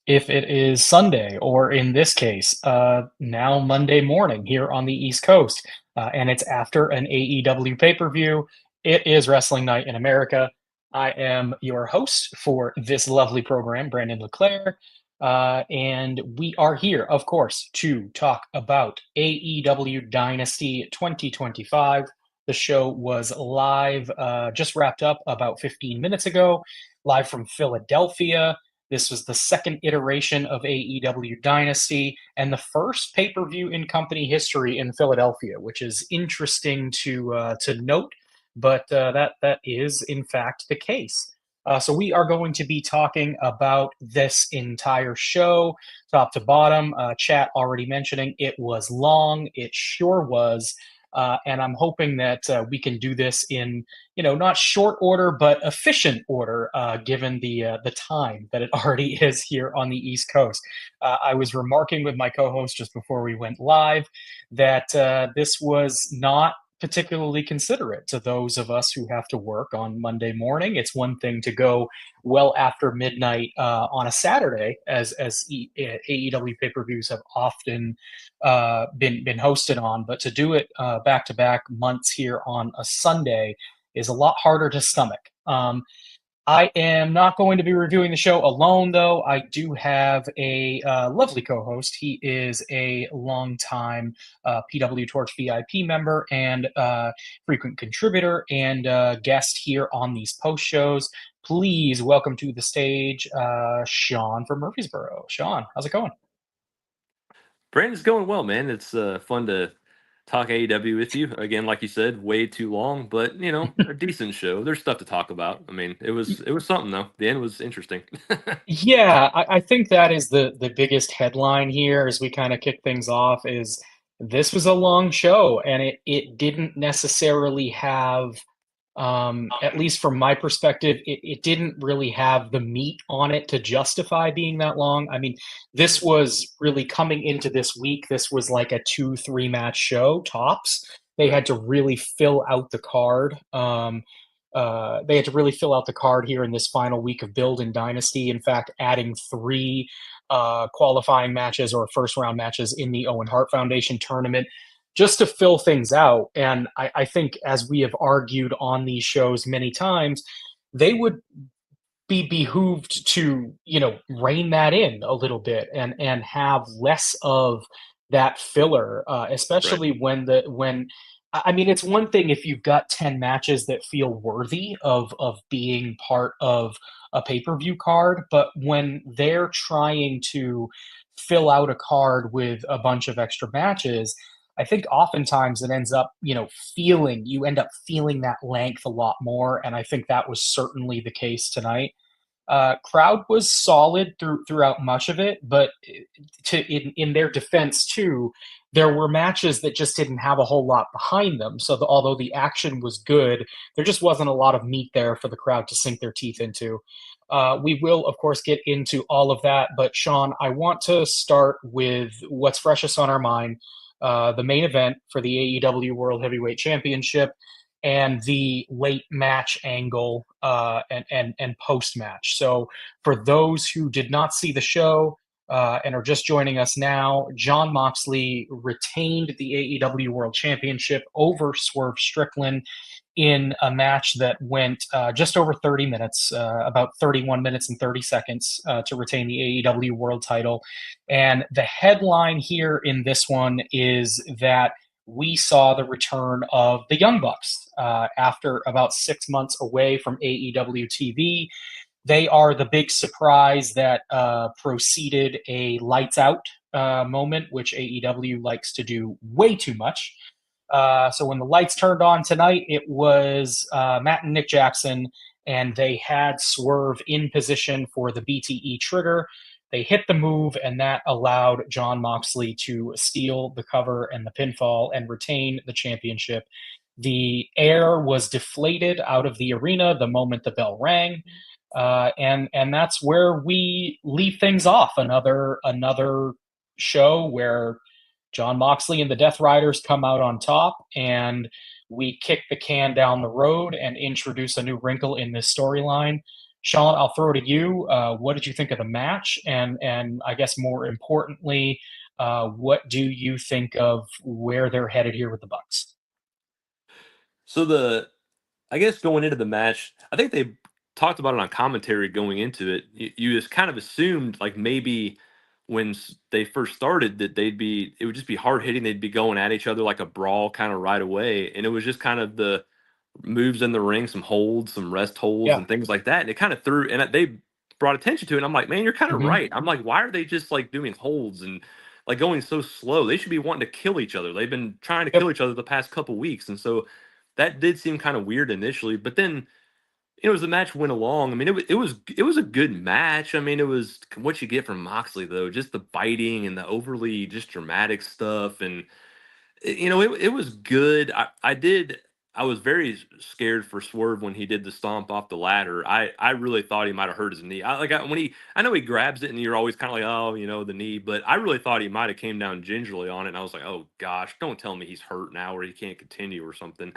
if it is Sunday, or in this case, now Monday morning here on the East Coast, and it's after an AEW pay-per-view. It is Wrestling Night in America. I am your host for this lovely program, Brandon LeClair, and we are here, of course, to talk about AEW Dynasty 2025. The show was live, just wrapped up about 15 minutes ago, live from Philadelphia. This was the second iteration of AEW Dynasty and the first pay-per-view in company history in Philadelphia, which is interesting to note, but that is in fact the case. So we are going to be talking about this entire show, top to bottom. Chat already mentioning it was long. It sure was. And I'm hoping that we can do this in, not short order, but efficient order, given the time that it already is here on the East Coast. I was remarking with my co-host just before we went live that this was not particularly considerate to those of us who have to work on Monday morning. It's one thing to go well after midnight on a Saturday, as AEW pay-per-views have often been hosted on, but to do it back to back months here on a Sunday is a lot harder to stomach. I am not going to be reviewing the show alone, though. I do have a lovely co-host. He is a longtime PWTorch VIP member and frequent contributor and guest here on these post shows. Please welcome to the stage Sean from Murfreesboro. Sean, how's it going? Brandon's going well, man. It's fun to talk AEW with you again. Like you said, way too long, but a decent show. There's stuff to talk about. I mean, it was something though. The end was interesting. Yeah, I think that is the biggest headline here as we kind of kick things off is this was a long show and it didn't necessarily have at least from my perspective, it didn't really have the meat on it to justify being that long. I mean, this was really coming into this week. This was like a 2-3 match show tops. They had to really fill out the card. They had to really fill out the card here in this final week of Build and Dynasty. In fact, adding 3 qualifying matches or first round matches in the Owen Hart Foundation tournament just to fill things out. And I think, as we have argued on these shows many times, they would be behooved to, rein that in a little bit and have less of that filler, Right. especially when I mean, it's one thing if you've got 10 matches that feel worthy of being part of a pay-per-view card, but when they're trying to fill out a card with a bunch of extra matches, I think oftentimes it ends up, you end up feeling that length a lot more. And I think that was certainly the case tonight. Crowd was solid throughout much of it, but in their defense too, there were matches that just didn't have a whole lot behind them. So although the action was good, there just wasn't a lot of meat there for the crowd to sink their teeth into. We will, of course, get into all of that, but Sean, I want to start with what's freshest on our mind, the main event for the AEW World Heavyweight Championship and the late match angle and post match. So, for those who did not see the show and are just joining us now, Jon Moxley retained the AEW World Championship over Swerve Strickland in a match that went just over 30 minutes, about 31 minutes and 30 seconds to retain the AEW World title. And the headline here in this one is that we saw the return of the Young Bucks after about 6 months away from AEW TV. They are the big surprise that preceded a lights out moment, which AEW likes to do way too much. So when the lights turned on tonight, it was Matt and Nick Jackson, and they had Swerve in position for the BTE trigger. They hit the move, and that allowed Jon Moxley to steal the cover and the pinfall and retain the championship. The air was deflated out of the arena the moment the bell rang, and that's where we leave things off. Another show where Jon Moxley and the Death Riders come out on top, and we kick the can down the road and introduce a new wrinkle in this storyline. Sean, I'll throw to you. What did you think of the match? And I guess more importantly, what do you think of where they're headed here with the Bucks? So I guess going into the match, I think they talked about it on commentary going into it. You just kind of assumed like maybe when they first started that it would just be hard hitting. They'd be going at each other like a brawl kind of right away, and it was just kind of the moves in the ring, some holds, some rest holds, Yeah. and things like that. And it kind of threw, and they brought attention to it. And I'm like, man, you're kind of Hmm. right. I'm like, why are they just like doing holds and like going so slow? They should be wanting to kill each other. They've been trying to Yep. kill each other the past couple weeks, and so that did seem kind of weird initially. But then, as the match went along, I mean, it was a good match. I mean, it was what you get from Moxley though, just the biting and the overly just dramatic stuff, and it was good. I was very scared for Swerve when he did the stomp off the ladder. I really thought he might have hurt his knee. I know he grabs it and you're always kind of like, oh, the knee, but I really thought he might have came down gingerly on it. And I was like, oh gosh, don't tell me he's hurt now or he can't continue or something.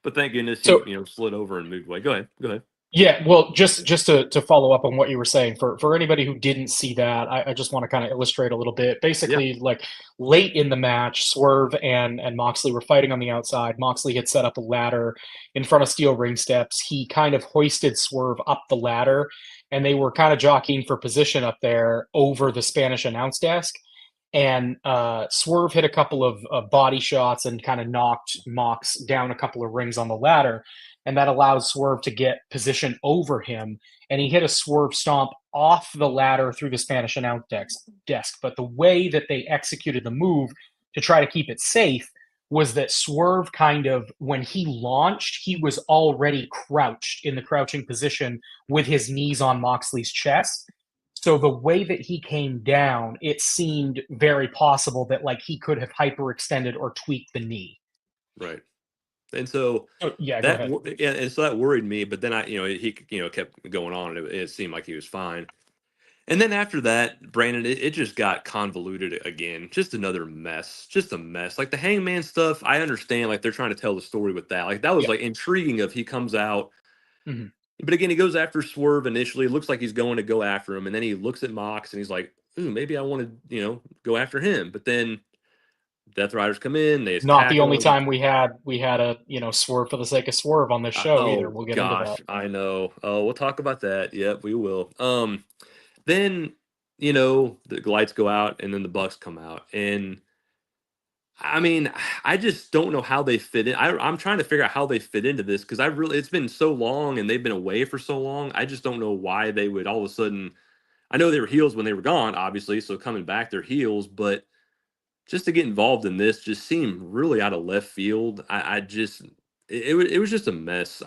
But thank goodness he, So slid over and moved away. Go ahead. Go ahead. yeah, well, just to follow up on what you were saying, for anybody who didn't see that, I just want to kind of illustrate a little bit. Yeah. Basically, like late in the match, Swerve and Moxley were fighting on the outside. Moxley had set up a ladder in front of steel ring steps. He kind of hoisted Swerve up the ladder, and they were kind of jockeying for position up there over the Spanish announce desk. And Swerve hit a couple of body shots and kind of knocked Mox down a couple of rings on the ladder, and that allowed Swerve to get position over him. And he hit a Swerve stomp off the ladder through the Spanish announce desk. But the way that they executed the move to try to keep it safe was that Swerve kind of, when he launched, he was already crouched in the crouching position with his knees on Moxley's chest. So the way that he came down, it seemed very possible that like he could have hyperextended or tweaked the knee. Right. And so Oh, yeah, go ahead. yeah, and so that worried me. But then he kept going on, and it seemed like he was fine. And then after that, Brandon, it just got convoluted again. Just another mess. Just a mess. Like the Hangman stuff, I understand. Like they're trying to tell the story with that. Like that was Yeah. like intriguing. If he comes out, Mhm. but again, he goes after Swerve initially. It looks like he's going to go after him, and then he looks at Mox and he's like, "Ooh, maybe I want to, go after him." But then Death Riders come in, they Not the tackle only him. time we had a swerve for the sake of swerve on this show either. Oh We'll get into that. gosh, I know. Oh, we'll talk about that. Yep, we will. Then the lights go out, and then the Bucks come out, and I mean, I just don't know how they fit in. I'm trying to figure out how they fit into this because it's been so long, and they've been away for so long. I just don't know why they would all of a sudden. I know they were heels when they were gone, obviously, so coming back they're heels, but just to get involved in this just seemed really out of left field. I just it was just a mess.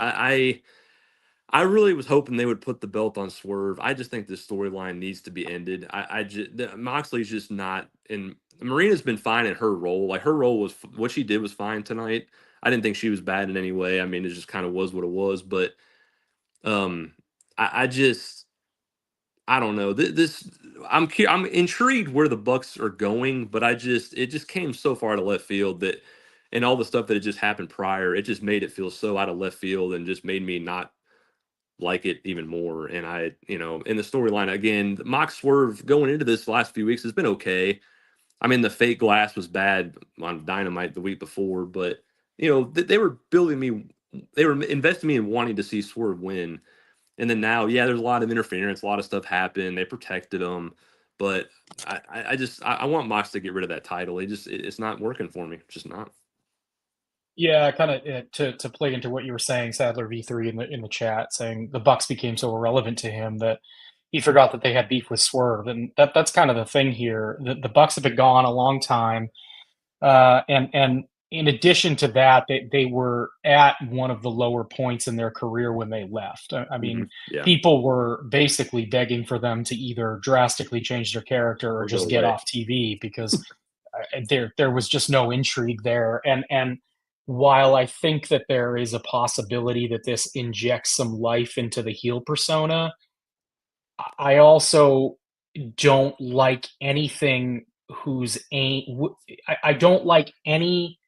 I really was hoping they would put the belt on Swerve. I just think this storyline needs to be ended. I just Moxley's just not in. Marina's been fine in her role. Like her role was what she did was fine tonight. I didn't think she was bad in any way. I mean, it just kind of was what it was. But um, I just I don't know. I'm intrigued where the Bucks are going, but it just came so far out of left field that, and all the stuff that had just happened prior, it just made it feel so out of left field and just made me not like it even more. And in the storyline again, Mox Swerve going into this last few weeks has been okay. I mean, the fake glass was bad on Dynamite the week before, but they were they were investing me in wanting to see Swerve win. And then now, yeah, there's a lot of interference, a lot of stuff happened. They protected him, but I want Mox to get rid of that title. It's not working for me. It's just not. Yeah, kind of to play into what you were saying, Sadler V3 in the chat saying the Bucks became so irrelevant to him that he forgot that they had beef with Swerve, and that's kind of the thing here. The Bucks have been gone a long time. And in addition to that, they were at one of the lower points in their career when they left. I mean, Yeah, people were basically begging for them to either drastically change their character or or go just get away. off TV because there was just no intrigue there. And while I think that there is a possibility that this injects some life into the heel persona, I also don't like anything whose aim. I don't like any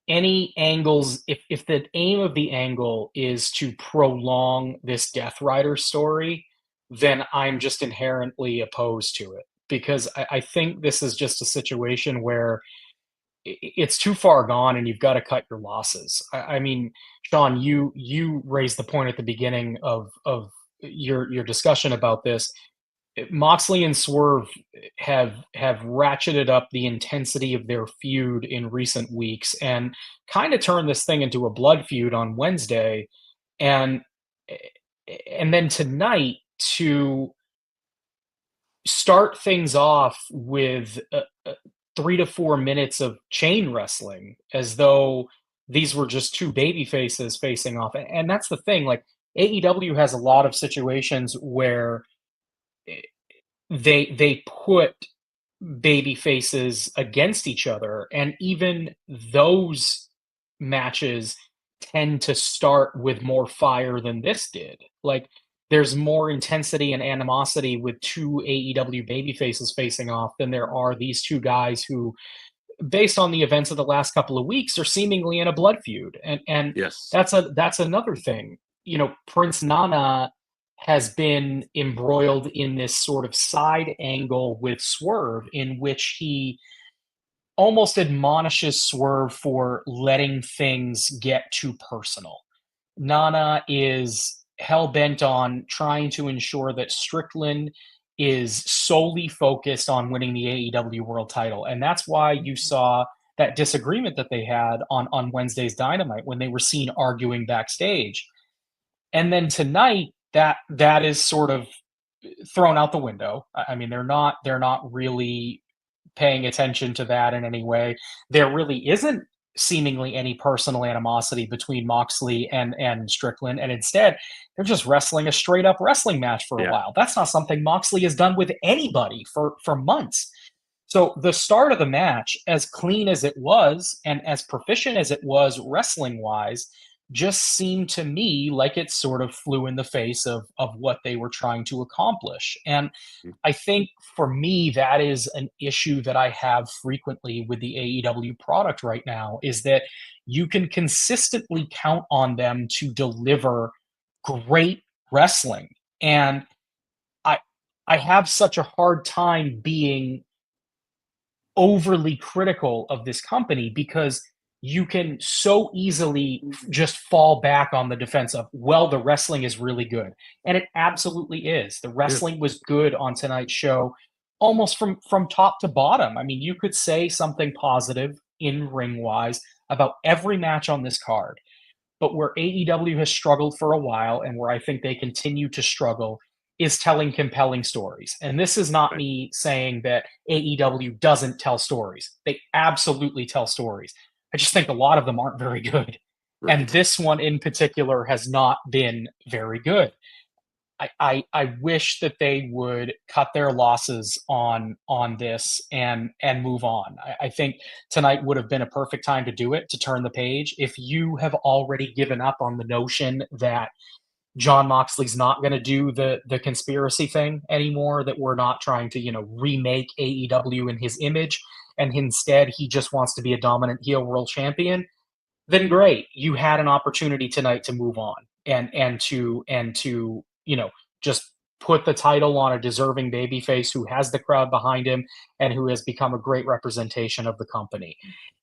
any angles, if the aim of the angle is to prolong this Death Rider story, then I'm just inherently opposed to it, because I think this is just a situation where it's too far gone and you've got to cut your losses. I mean, Sean, you raised the point at the beginning of your discussion about this. Moxley and Swerve have ratcheted up the intensity of their feud in recent weeks and kind of turned this thing into a blood feud on Wednesday, and and then tonight to start things off with 3 to 4 minutes of chain wrestling as though these were just two baby faces facing off. And that's the thing, like AEW has a lot of situations where they put baby faces against each other, and even those matches tend to start with more fire than this did. Like there's more intensity and animosity with two AEW baby faces facing off than there are these two guys who, based on the events of the last couple of weeks, are seemingly in a blood feud. And Yes. that's another thing. You know, Prince Nana has been embroiled in this sort of side angle with Swerve, in which he almost admonishes Swerve for letting things get too personal. Nana is hell bent on trying to ensure that Strickland is solely focused on winning the AEW World Title, and that's why you saw that disagreement that they had on Wednesday's Dynamite when they were seen arguing backstage. And then tonight, that is sort of thrown out the window. I mean, they're not really paying attention to that in any way. There really isn't seemingly any personal animosity between Moxley and Strickland, and instead they're just wrestling a straight up wrestling match for a Yeah. while. That's not something Moxley has done with anybody for months. So the start of the match, as clean as it was and as proficient as it was wrestling wise, just seemed to me like it sort of flew in the face of what they were trying to accomplish. And Mm. I think for me, that is an issue that I have frequently with the AEW product right now, is that you can consistently count on them to deliver great wrestling. And I I have such a hard time being overly critical of this company, because you can so easily just fall back on the defense of, well, the wrestling is really good. And it absolutely is. The Yeah. wrestling was good on tonight's show, almost from top to bottom. I mean, you could say something positive in ring wise about every match on this card. But where AEW has struggled for a while, and where I think they continue to struggle, is telling compelling stories. And this is not Right. me saying that AEW doesn't tell stories. They absolutely tell stories. I just think a lot of them aren't very good. And Right. this one in particular has not been very good. I wish that they would cut their losses on this and move on. I think tonight would have been a perfect time to do it, to turn the page. If you have already given up on the notion that John Moxley's not going to do the conspiracy thing anymore, that we're not trying to remake AEW in his image, and instead he just wants to be a dominant heel world champion, then great. You had an opportunity tonight to move on and to just put the title on a deserving babyface who has the crowd behind him and who has become a great representation of the company.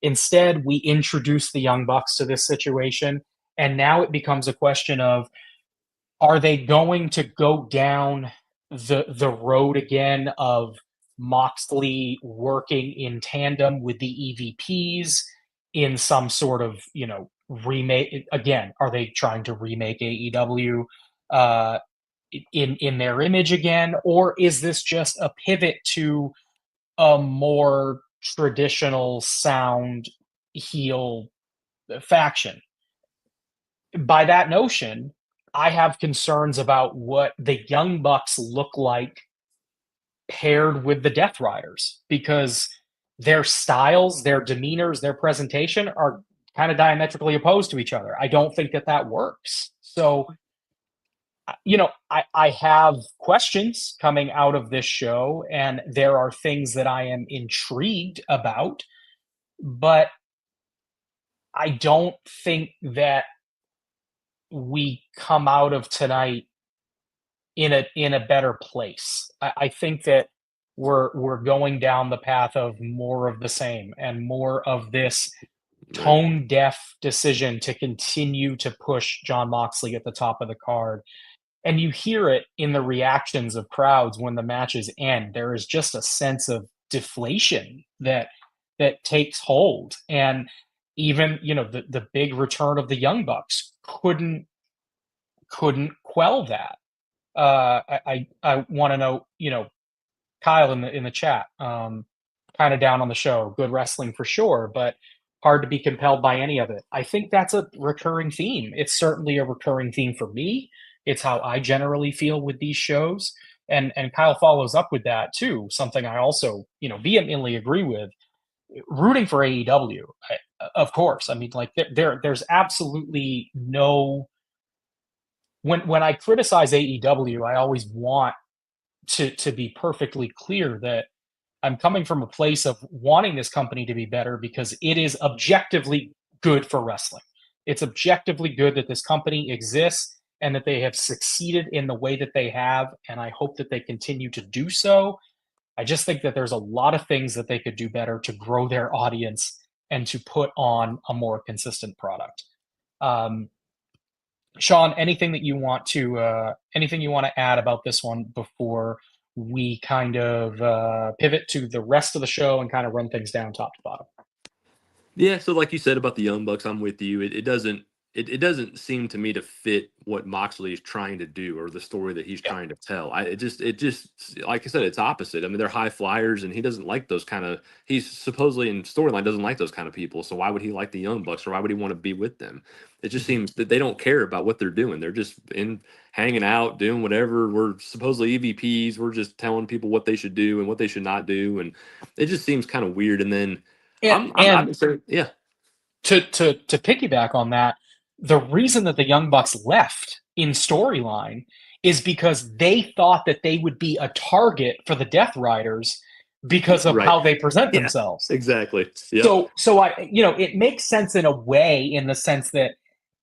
Instead, we introduce the Young Bucks to this situation, and now it becomes a question of, are they going to go down the road again of Moxley working in tandem with the EVPs in some sort of remake? Again, are they trying to remake AEW uh, in their image again, or is this just a pivot to a more traditional sound heel faction? By that notion, I have concerns about what the Young Bucks look like paired with the Death Riders, because their styles, their demeanors, their presentation are kind of diametrically opposed to each other. I don't think that works. So, I have questions coming out of this show, and there are things that I am intrigued about, but I don't think that we come out of tonight in a better place. I think that we're going down the path of more of the same and more of this Right. tone deaf decision to continue to push John Moxley at the top of the card. And you hear it in the reactions of crowds when the matches end. There is just a sense of deflation that takes hold. And even, the big return of the Young Bucks couldn't quell that. I want to know, Kyle in the chat, kind of down on the show. Good wrestling for sure, but hard to be compelled by any of it. I think that's a recurring theme. It's certainly a recurring theme for me. It's how I generally feel with these shows. And Kyle follows up with that too, something I also, vehemently agree with. Rooting for AEW, of course. I mean, like there's absolutely no when I criticize AEW, I always want to be perfectly clear that I'm coming from a place of wanting this company to be better because it is objectively good for wrestling. It's objectively good that this company exists and that they have succeeded in the way that they have, and I hope that they continue to do so. I just think that there's a lot of things that they could do better to grow their audience and to put on a more consistent product. Sean, anything you want to add about this one before we kind of pivot to the rest of the show and kind of run things down top to bottom? Yeah, so like you said about the Young Bucks, I'm with you. It doesn't seem to me to fit what Moxley is trying to do or the story that he's Yeah. trying to tell. It just like I said, it's opposite. I mean, they're high flyers, and he doesn't like those kind of. He's supposedly in storyline doesn't like those kind of people. So why would he like the Young Bucks, or why would he want to be with them? It just Mhm. seems that they don't care about what they're doing. They're just in hanging out, doing whatever. We're supposedly EVPs. We're just telling people what they should do and what they should not do, and it just seems kind of weird. And then I'm And obviously yeah. to piggyback on that, the reason that the Young Bucks left in storyline is because they thought that they would be a target for the Death Riders because of Right. how they present Yeah, themselves. exactly. Yep. So it makes sense in a way, in the sense that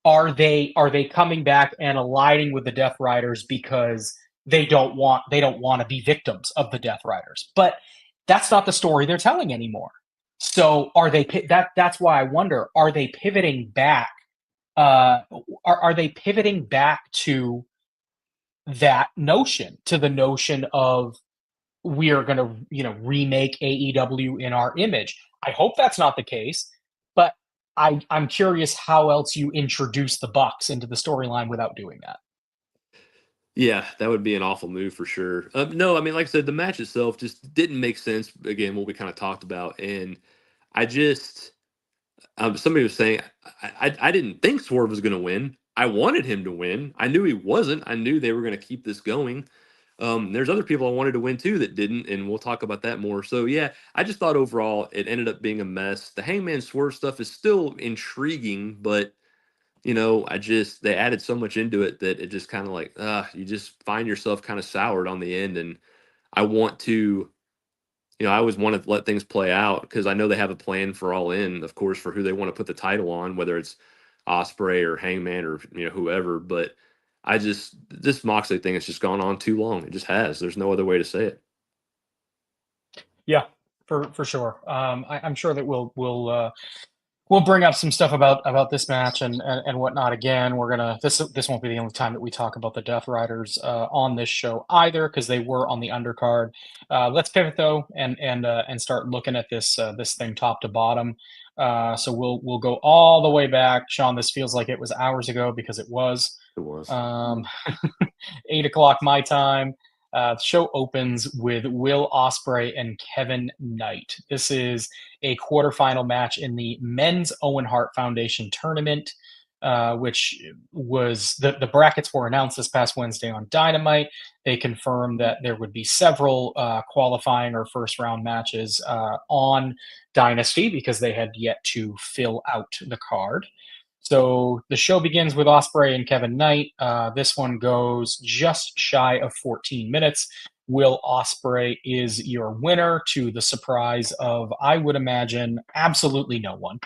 are they coming back and aligning with the Death Riders because they don't want to be victims of the Death Riders. But that's not the story they're telling anymore. So that's why I wonder, are they pivoting back? Are they pivoting back to that notion, to the notion of we are going to, remake AEW in our image? I hope that's not the case, but I'm curious how else you introduce the Bucks into the storyline without doing that. Yeah, that would be an awful move for sure. No, I mean, like I said, the match itself just didn't make sense. Again, what we kind of talked about, and I just somebody was saying I didn't think Swerve was going to win. I wanted him to win. I knew he wasn't. I knew they were going to keep this going. There's other people I wanted to win too that didn't, and we'll talk about that more. So yeah, I just thought overall it ended up being a mess. The Hangman Swerve stuff is still intriguing, but they added so much into it that it just kind of like, you just find yourself kind of soured on the end. And I want to, I always want to let things play out because I know they have a plan for All In, of course, for who they want to put the title on, whether it's Osprey or Hangman or whoever. But this Moxley thing has just gone on too long. It just has. There's no other way to say it. Yeah, for sure. I'm sure that we'll bring up some stuff about this match and whatnot. Again, we're gonna this won't be the only time that we talk about the Death Riders on this show either, because they were on the undercard. Let's pivot though and start looking at this thing top to bottom. So we'll go all the way back, Sean. This feels like it was hours ago because it was. It was. 8 o'clock my time. The show opens with Will Osprey and Kevin Knight. This is a quarterfinal match in the Men's Owen Hart Foundation tournament, which was the brackets were announced this past Wednesday on Dynamite. They confirmed that there would be several qualifying or first round matches on Dynasty because they had yet to fill out the card. So the show begins with Osprey and Kevin Knight. This one goes just shy of 14 minutes. Will Osprey is your winner, to the surprise of, I would imagine, absolutely no one.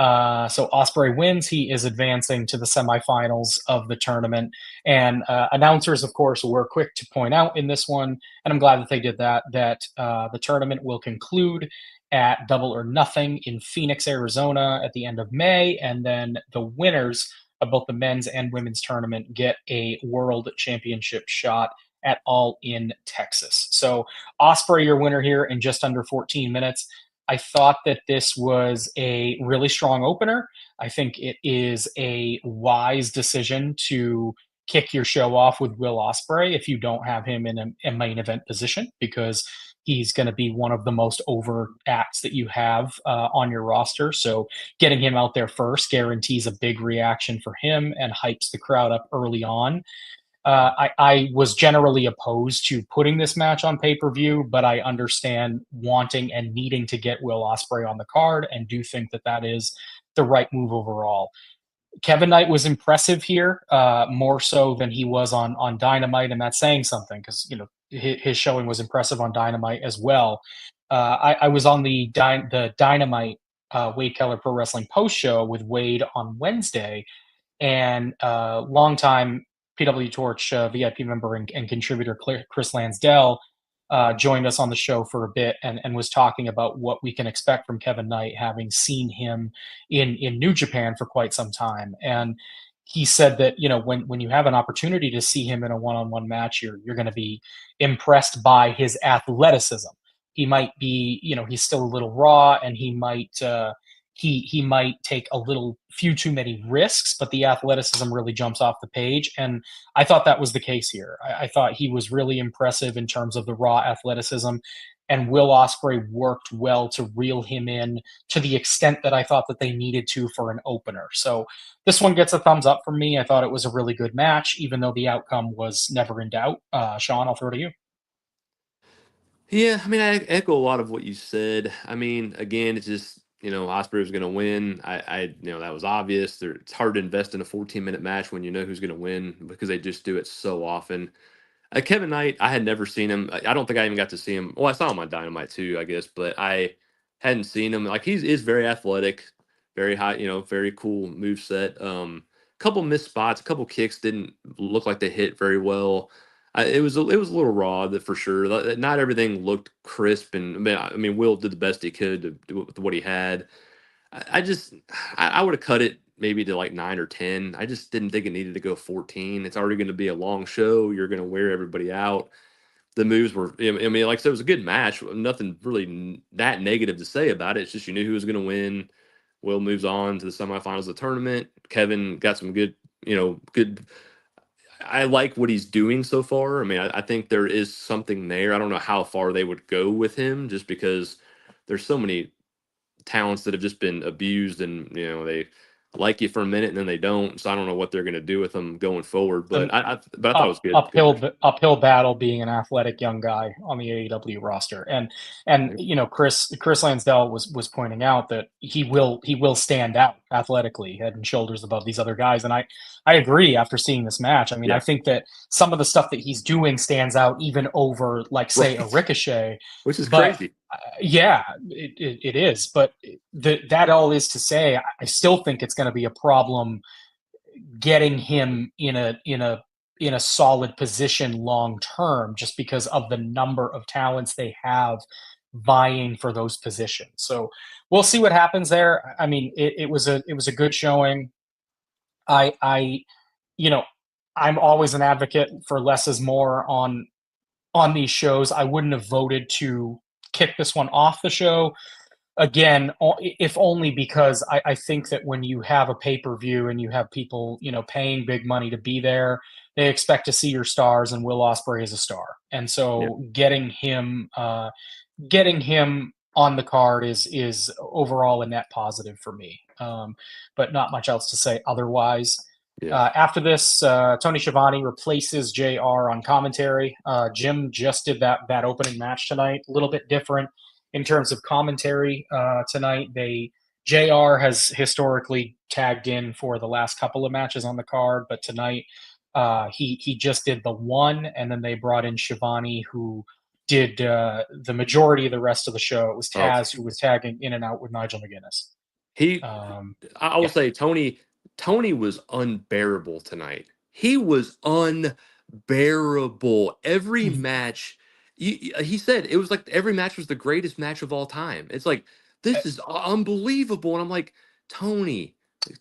So Osprey wins. He is advancing to the semifinals of the tournament. And announcers, of course, were quick to point out in this one, and I'm glad that they did that, that the tournament will conclude at Double or Nothing in Phoenix, Arizona at the end of May. And then the winners of both the men's and women's tournament get a world championship shot at All In Texas. So Osprey, your winner here in just under 14 minutes. I thought that this was a really strong opener. I think it is a wise decision to kick your show off with Will Ospreay if you don't have him in a main event position, because he's going to be one of the most over acts that you have on your roster. So getting him out there first guarantees a big reaction for him and hypes the crowd up early on. I was generally opposed to putting this match on pay-per-view, but I understand wanting and needing to get Will Ospreay on the card, and do think that that is the right move overall. Kevin Knight was impressive here, more so than he was on Dynamite, and that's saying something, because his showing was impressive on Dynamite as well. I was on the Dynamite Wade Keller Pro Wrestling post show with Wade on Wednesday, and longtime PWTorch VIP member and contributor Chris Lansdell joined us on the show for a bit, and was talking about what we can expect from Kevin Knight, having seen him in New Japan for quite some time. And he said that when you have an opportunity to see him in a one-on-one match, you're going to be impressed by his athleticism. He might be, he's still a little raw, and he might he might take a little few too many risks, but the athleticism really jumps off the page. And I thought that was the case here. I thought he was really impressive in terms of the raw athleticism, and Will Ospreay worked well to reel him in to the extent that I thought that they needed to for an opener. So this one gets a thumbs up from me. I thought it was a really good match, even though the outcome was never in doubt. Sean, I'll throw it to you. Yeah, I mean, I echo a lot of what you said. I mean, again, it's just, Osprey was going to win. That was obvious. It's hard to invest in a 14-minute match when you know who's going to win, because they just do it so often. Kevin Knight, I had never seen him. I don't think I even got to see him. Well, I saw him on Dynamite too, I guess, but I hadn't seen him. Like, he is very athletic, very high, very cool move set. Couple missed spots, a couple kicks didn't look like they hit very well. It was a little raw, that for sure. Not everything looked crisp, and I mean, Will did the best he could to do with what he had. I just I would have cut it maybe to like 9 or 10. I just didn't think it needed to go 14. It's already going to be a long show. You're going to wear everybody out. The moves were, I mean, like I said, it was a good match. Nothing really that negative to say about it. It's just you knew who was going to win. Will moves on to the semifinals of the tournament. Kevin got some good. I like what he's doing so far. I mean, I think there is something there. I don't know how far they would go with him, just because there's so many talents that have just been abused, and they like you for a minute and then they don't. So I don't know what they're going to do with them going forward. But I thought it was good. Uphill battle being an athletic young guy on the AEW roster, and Chris Lansdell was pointing out that he will stand out athletically, head and shoulders above these other guys, and I agree. After seeing this match, I mean, I think that some of the stuff that he's doing stands out even over, like, say, a Ricochet, which is crazy. Yeah, it is. But that all is to say, I still think it's going to be a problem getting him in a solid position long term, just because of the number of talents they have vying for those positions. So we'll see what happens there. I mean, it was a good showing. I I'm always an advocate for less is more on these shows. I wouldn't have voted to kick this one off the show again, if only because I think that when you have a pay-per-view and you have people paying big money to be there, they expect to see your stars, and Will Ospreay is a star, and so getting him on the card is overall a net positive for me. But not much else to say otherwise. After this, Tony Schiavone replaces JR on commentary. Jim just did that opening match tonight, a little bit different in terms of commentary tonight. JR has historically tagged in for the last couple of matches on the card, but tonight he just did the one, and then they brought in Schiavone, who did the majority of the rest of the show. It was Taz who was tagging in and out with Nigel McGuinness. He, Um, I will yeah. say, Tony was unbearable tonight. He was unbearable. Every match, he said it was like every match was the greatest match of all time. It's like this is unbelievable, and I'm like, Tony,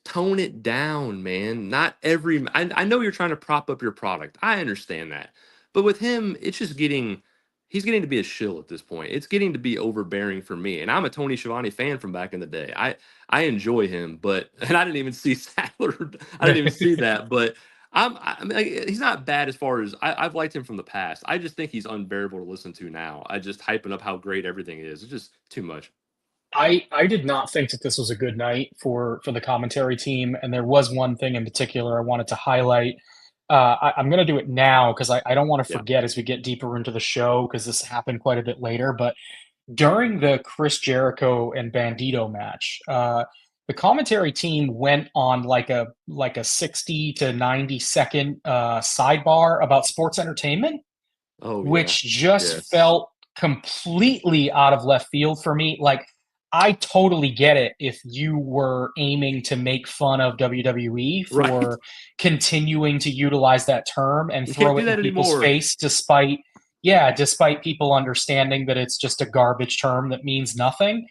tone it down, man. Not every. I know you're trying to prop up your product. I understand that, but with him, it's just getting. He's getting to be a shill at this point. It's getting to be overbearing for me, and I'm a Tony Schiavone fan from back in the day. I enjoy him, but and I didn't even see Sadler. I didn't even see that, but I mean, like, he's not bad as far as I've liked him from the past. I just think he's unbearable to listen to now. I just hyping up how great everything is. It's just too much. I did not think that this was a good night for the commentary team, and there was one thing in particular I wanted to highlight. I'm going to do it now because I don't want to Yeah. forget as we get deeper into the show because this happened quite a bit later. But during the Chris Jericho and Bandido match, the commentary team went on like a 60 to 90 second sidebar about sports entertainment, Oh yeah. which just Yes. felt completely out of left field for me. Like, I totally get it if you were aiming to make fun of WWE Right. for continuing to utilize that term and You can't throw do it in that people's anymore. face despite people understanding that it's just a garbage term that means nothing.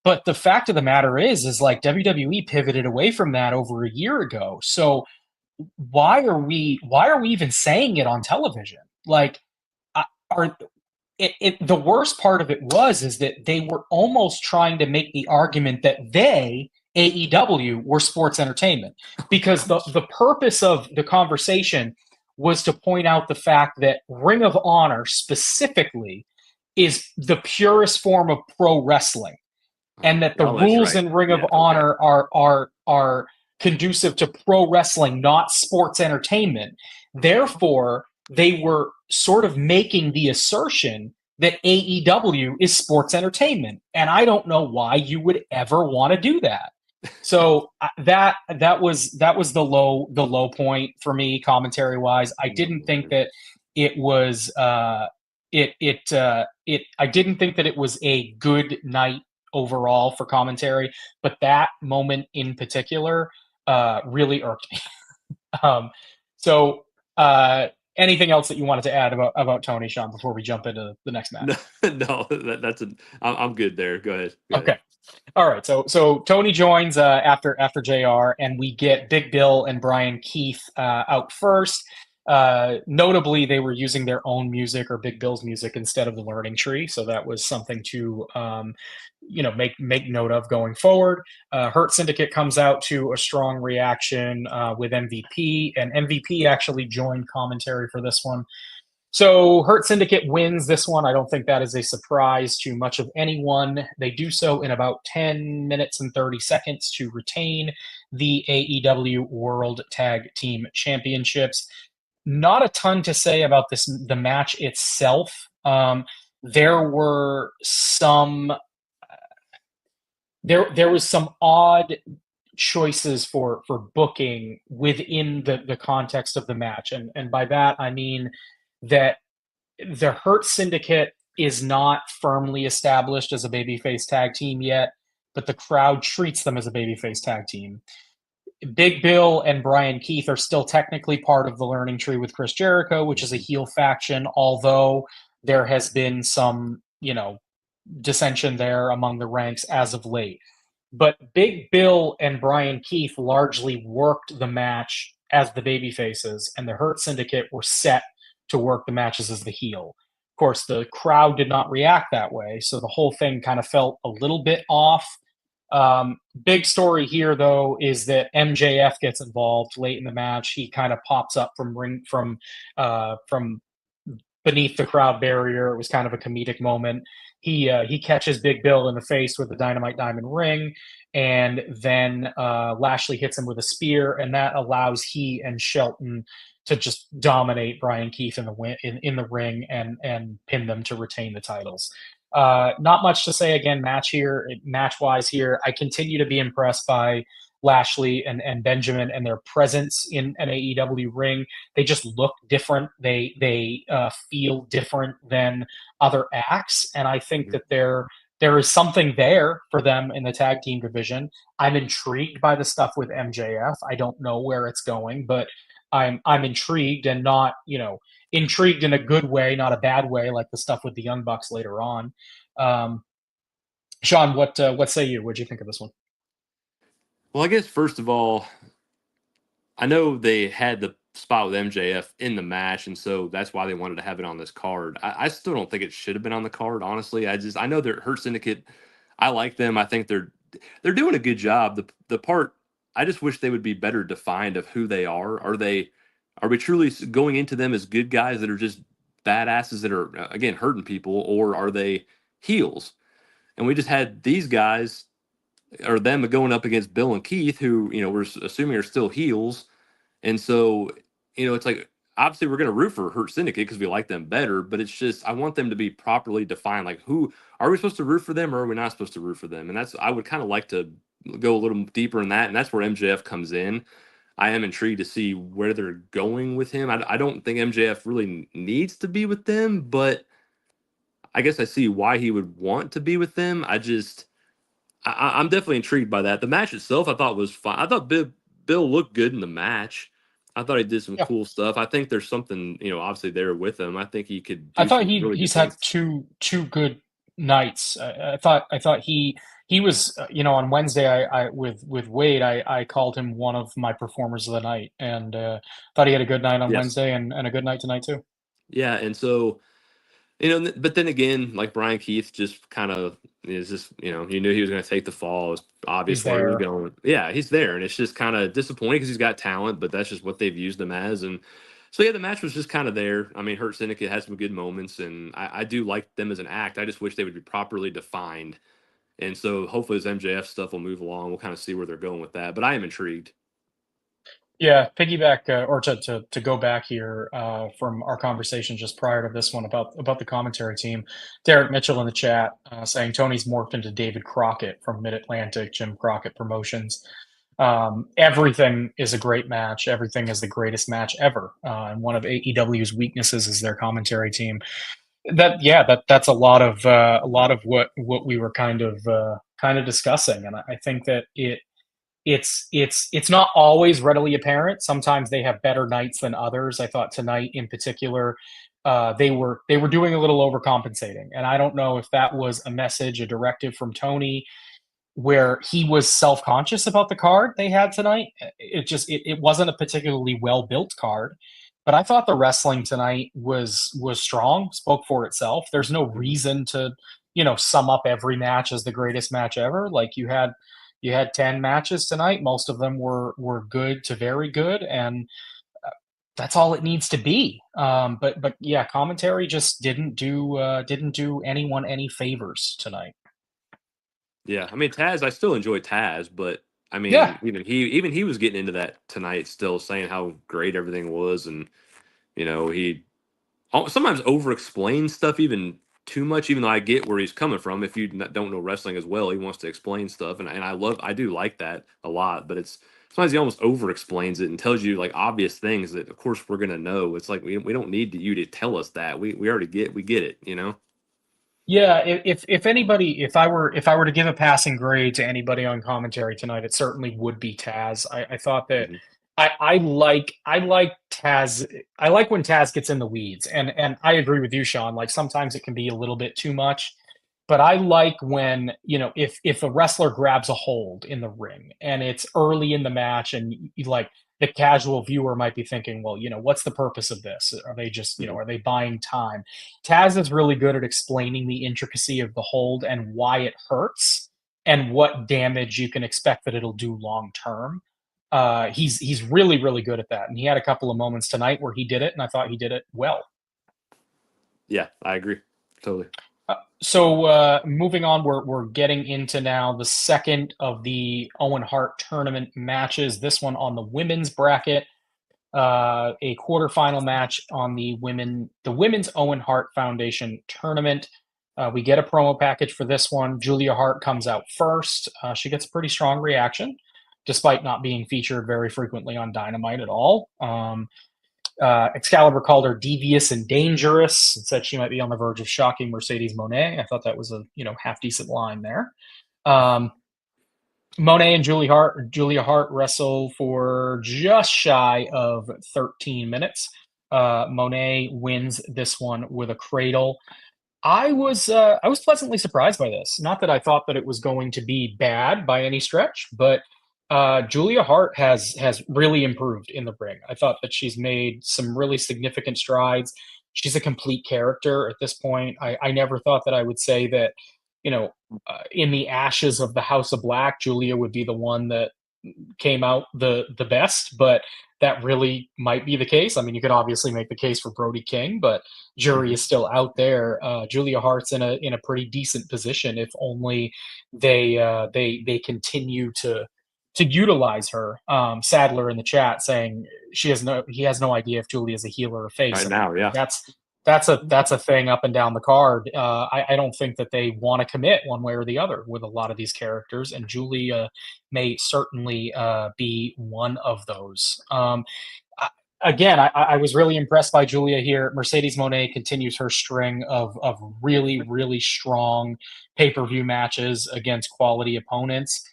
But the fact of the matter is like WWE pivoted away from that over a year ago. So why are we even saying it on television? Like, are the worst part of it is that they were almost trying to make the argument that they AEW were sports entertainment because the purpose of the conversation was to point out the fact that Ring of Honor specifically is the purest form of pro wrestling, and that the Oh, that's rules right. in Ring of Yeah. Okay. Honor are conducive to pro wrestling, not sports entertainment. Therefore, they were sort of making the assertion that AEW is sports entertainment, and I don't know why you would ever want to do that. So that was the low point for me commentary wise. I Oh, didn't think man. that it was I didn't think that it was a good night overall for commentary, but that moment in particular really irked me. Um, so, anything else that you wanted to add about Tony, Sean, before we jump into the next No, match? no, that's a. I'm good there. Go ahead. Go ahead. Okay. All right, so Tony joins after JR, and we get Big Bill and Brian Keith out first. Notably, they were using their own music or Big Bill's music instead of the Learning Tree, so that was something to make note of going forward. Hurt Syndicate comes out to a strong reaction with MVP, and MVP actually joined commentary for this one. So Hurt Syndicate wins this one. I don't think that is a surprise to much of anyone. They do so in about 10 minutes and 30 seconds to retain the AEW World Tag Team Championships. Not a ton to say about the match itself. There were some there was some odd choices for booking within the context of the match, and by that I mean that the Hurt Syndicate is not firmly established as a babyface tag team yet, but the crowd treats them as a babyface tag team. Big Bill and Brian Keith are still technically part of the Learning Tree with Chris Jericho, which is a Mhm. heel faction, although there has been some, dissension there among the ranks as of late. But Big Bill and Brian Keith largely worked the match as the baby faces, and the Hurt Syndicate were set to work the matches as the heel. Of course, the crowd did not react that way, so the whole thing kind of felt a little bit off. Big story here, though, is that MJF gets involved late in the match. He kind of pops up from beneath the crowd barrier. It was kind of a comedic moment. He catches Big Bill in the face with the Dynamite Diamond ring, and then Lashley hits him with a spear, and that allows he and Shelton to just dominate Brian Keith in the ring and pin them to retain the titles. Not much to say again. Match wise here, I continue to be impressed by Lashley and Benjamin and their presence in an AEW ring. They just look different. They feel different than other acts, and I think that they're there is something there for them in the tag team division. I'm intrigued by the stuff with MJF. I don't know where it's going, but I'm intrigued, and not, intrigued in a good way, not a bad way, like the stuff with the Young Bucks later on. Um, Sean, what say you? What'd you think of this one? Well, I guess first of all, I know they had the spot with MJF in the match, and so that's why they wanted to have it on this card. I still don't think it should have been on the card, honestly. I know they're Hurt Syndicate. I like them. I think they're doing a good job. The part I just wish they would be better defined of who they are. Are we truly going into them as good guys that are just badasses that are again hurting people, or are they heels? And we just had these guys or them going up against Bill and Keith, who we're assuming are still heels, and so, it's like obviously we're going to root for Hurt Syndicate because we like them better, but it's just I want them to be properly defined. Like, who are we supposed to root for them, or are we not supposed to root for them? And that's I would kind of like to go a little deeper in that, and that's where MJF comes in. I am intrigued to see where they're going with him. I don't think MJF really needs to be with them, but I guess I see why he would want to be with them. I'm definitely intrigued by that. The match itself, I thought was fine. I thought Bill looked good in the match. I thought he did some Yeah, cool stuff. I think there's something, obviously there with him. I think he could I do thought some really good he's had things. two good nights. I thought he was, on Wednesday, I with Wade, I called him one of my performers of the night, and thought he had a good night on Yes. Wednesday, and a good night tonight too. Yeah, and so but then again, like Brian Keith just kind of is just, you knew he was going to take the fall. It was He's obvious where he was there. going. Yeah, he's there, and it's just kind of disappointing because he's got talent, but that's just what they've used him as. And so yeah, the match was just kind of there. I mean, Hurt Syndicate has some good moments, and I do like them as an act. I just wish they would be properly defined. And so hopefully this MJF stuff will move along. We'll kind of see where they're going with that. But I am intrigued. Yeah, piggyback, or to go back here, from our conversation just prior to this one about the commentary team. Derek Mitchell in the chat, saying Tony's morphed into David Crockett from Mid Atlantic, Jim Crockett Promotions. Everything is a great match. Everything is the greatest match ever. And one of AEW's weaknesses is their commentary team. That's a lot of what we were kind of discussing, and I think that it's not always readily apparent. Sometimes they have better nights than others. I thought tonight in particular, they were doing a little overcompensating, and I don't know if that was a message, a directive from Tony, where he was self-conscious about the card they had tonight. It wasn't a particularly well-built card, but I thought the wrestling tonight was strong, spoke for itself. There's no Mhm. reason to, sum up every match as the greatest match ever. Like, you had 10 matches tonight. Most of them were good to very good, and that's all it needs to be. But yeah, commentary just didn't do anyone any favors tonight. Yeah, I mean Taz, I still enjoy Taz, but I Yeah, mean even he was getting into that tonight, still saying how great everything was, and he sometimes over explains stuff even too much. Even though I get where he's coming from, if you don't know wrestling as well, he wants to explain stuff, and I do like that a lot. But it's sometimes he almost over explains it and tells you like obvious things that of course we're gonna know. It's like we don't need you to tell us that we already get it. yeah. If anybody, if I were to give a passing grade to anybody on commentary tonight, it certainly would be Taz. I thought that Mhm. I like Taz. I like when Taz gets in the weeds, and I agree with you, Sean. Like, sometimes it can be a little bit too much, but I like when, if a wrestler grabs a hold in the ring and it's early in the match, and like, the casual viewer might be thinking, well, what's the purpose of this? Are they just, Mhm. are they buying time? Taz is really good at explaining the intricacy of the hold and why it hurts and what damage you can expect that it'll do long term. He's really really good at that, and he had a couple of moments tonight where he did it, and I thought he did it well. Yeah, I agree totally. So moving on, we're getting into now the second of the Owen Hart tournament matches. This one on the women's bracket, a quarterfinal match on the women's Owen Hart Foundation tournament. We get a promo package for this one. Julia Hart comes out first. She gets a pretty strong reaction, despite not being featured very frequently on Dynamite at all. Excalibur called her devious and dangerous and said she might be on the verge of shocking Mercedes Monae. I thought that was a half decent line there. Monae and Julia Hart wrestle for just shy of 13 minutes. Monae wins this one with a cradle. I was pleasantly surprised by this. Not that I thought that it was going to be bad by any stretch, but Julia Hart has really improved in the ring. I thought that she's made some really significant strides. She's a complete character at this point. I never thought that I would say that, in the ashes of the House of Black, Julia would be the one that came out the best, but that really might be the case. I mean, you could obviously make the case for Brody King, but jury is still out there. Julia Hart's in a pretty decent position if only they continue to utilize her. Sadler in the chat saying he has no idea if Julia is a heel or a face. Right now, yeah. That's a thing up and down the card. I don't think that they want to commit one way or the other with a lot of these characters, and Julia may certainly be one of those. Again, I was really impressed by Julia here. Mercedes Monae continues her string of really, really strong pay-per-view matches against quality opponents.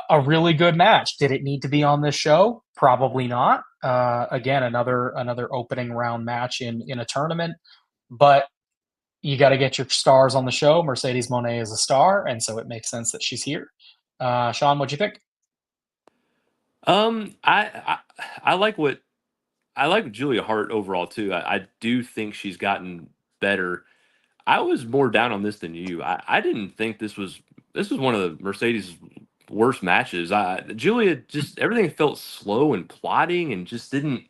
A really good match. Did it need to be on this show? Probably not. Again, another opening round match in a tournament, but you got to get your stars on the show. Mercedes Monae is a star, and so it makes sense that she's here. Sean, what'd you think? I like Julia Hart overall too. I do think she's gotten better. I was more down on this than you. I didn't think this was one of the Mercedes' worst matches. Julia just everything felt slow and plotting and just didn't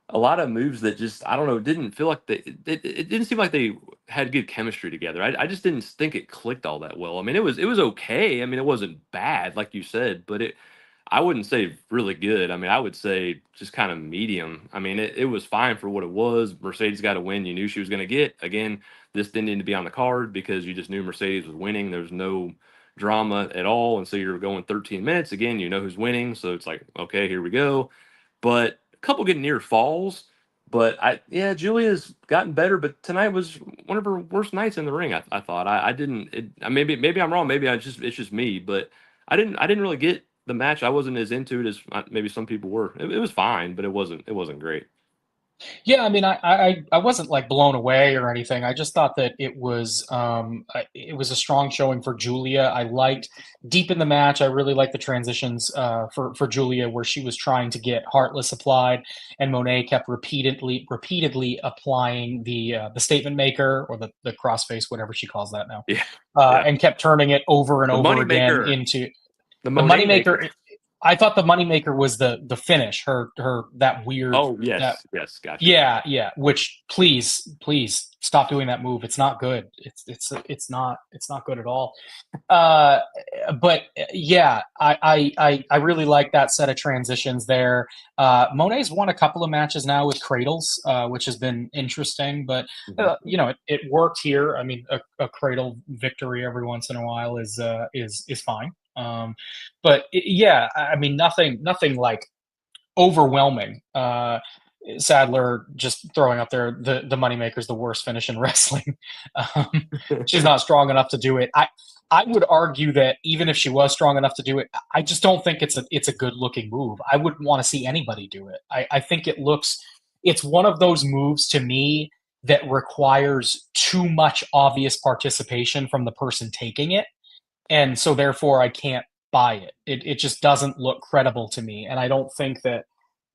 a lot of moves that just I don't know didn't feel like it didn't seem like they had good chemistry together. I just didn't think it clicked all that well. I mean it was okay. I mean it wasn't bad like you said, but I wouldn't say really good. I mean I would say just kind of medium. I mean it was fine for what it was. Mercedes got a win you knew she was going to get. Again, this didn't need to be on the card because you just knew Mercedes was winning. There's no drama at all, and so you're going 13 minutes. Again, you know who's winning, so it's like okay, here we go. But a couple getting near falls. But Julia's gotten better. But tonight was one of her worst nights in the ring. I thought I didn't. Maybe I'm wrong. Maybe it's just me. But I didn't really get the match. I wasn't as into it as maybe some people were. It was fine, but it wasn't great. Yeah, I mean, I wasn't like blown away or anything. I just thought that it was a strong showing for Julia. I liked deep in the match. I really liked the transitions for Julia where she was trying to get Heartless applied, and Monae kept repeatedly applying the statement maker or the crossface, whatever she calls that now, and kept turning it over and over again into the moneymaker. I thought the moneymaker was the finish. Her that weird. Oh yes, gotcha. Yeah. Which please stop doing that move. It's not good. It's not good at all. But yeah, I really like that set of transitions there. Monae's won a couple of matches now with cradles, which has been interesting. But it worked here. I mean, a cradle victory every once in a while is fine. But yeah, I mean, nothing like overwhelming. Sadler just throwing up there the moneymaker's the worst finish in wrestling. She's not strong enough to do it. I would argue that even if she was strong enough to do it, I just don't think it's a good looking move. I wouldn't want to see anybody do it. I think it's one of those moves to me that requires too much obvious participation from the person taking it. And so therefore I can't buy it. It just doesn't look credible to me. And I don't think that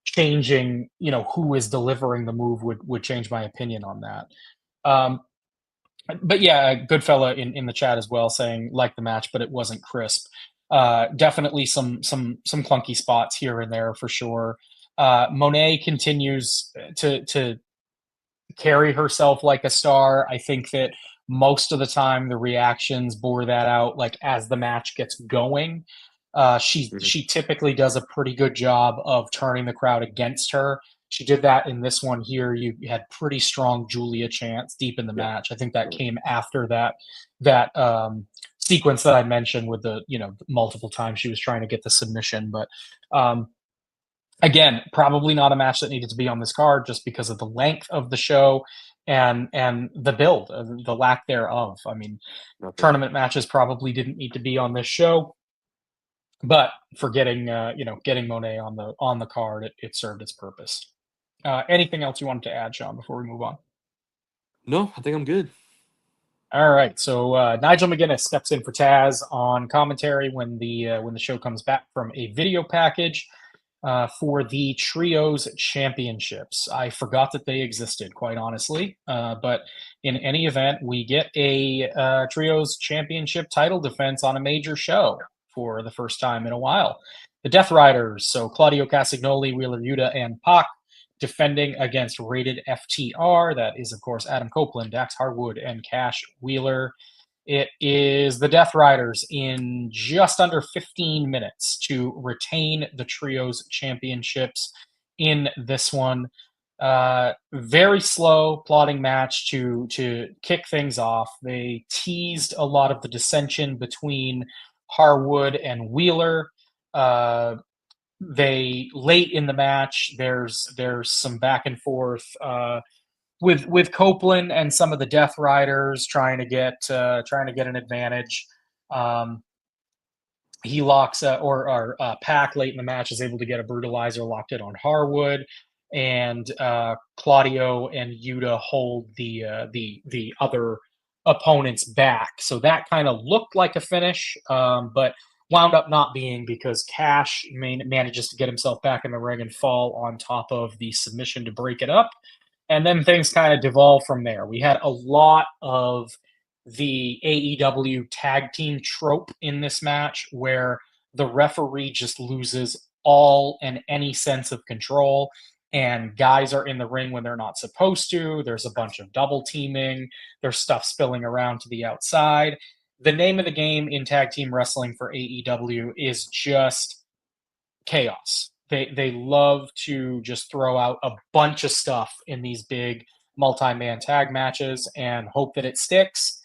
changing, who is delivering the move would change my opinion on that. But yeah, good fella in the chat as well saying like the match, but it wasn't crisp. Definitely some clunky spots here and there for sure. Monae continues to carry herself like a star. I think that most of the time the reactions bore that out like as the match gets going. She typically does a pretty good job of turning the crowd against her. She did that in this one here. You had pretty strong Julia chants deep in the match. I think that came after that sequence that I mentioned with the multiple times she was trying to get the submission. But Again, probably not a match that needed to be on this card just because of the length of the show and the build, the lack thereof. I mean, Nothing. tournament matches probably didn't need to be on this show, but for getting getting Monae on the card, it served its purpose. Anything else you wanted to add, Sean, before we move on? No, I think I'm good. All right, so Nigel McGuinness steps in for Taz on commentary when the show comes back from a video package for the Trios Championships. I forgot that they existed, quite honestly. But in any event, we get a Trios Championship title defense on a major show for the first time in a while. The Death Riders, so Claudio Castagnoli, Wheeler Yuta, and Pac, defending against Rated FTR. That is, of course, Adam Copeland, Dax Harwood, and Cash Wheeler. It is the Death Riders in just under 15 minutes to retain the Trios Championships in this one. Very slow plotting match to kick things off. They teased a lot of the dissension between Harwood and Wheeler. They late in the match, there's some back and forth with Copeland and some of the Death Riders trying to get an advantage. Um, he locks or Pac late in the match is able to get a brutalizer locked in on Harwood, and Claudio and Yuta hold the other opponents back. So that kind of looked like a finish, but wound up not being because Cash manages to get himself back in the ring and fall on top of the submission to break it up. And then things kind of devolve from there. We had a lot of the AEW tag team trope in this match where the referee just loses all and any sense of control, and guys are in the ring when they're not supposed to. There's a bunch of double teaming, there's stuff spilling around to the outside. The name of the game in tag team wrestling for AEW is just chaos. They love to just throw out a bunch of stuff in these big multi-man tag matches and hope that it sticks.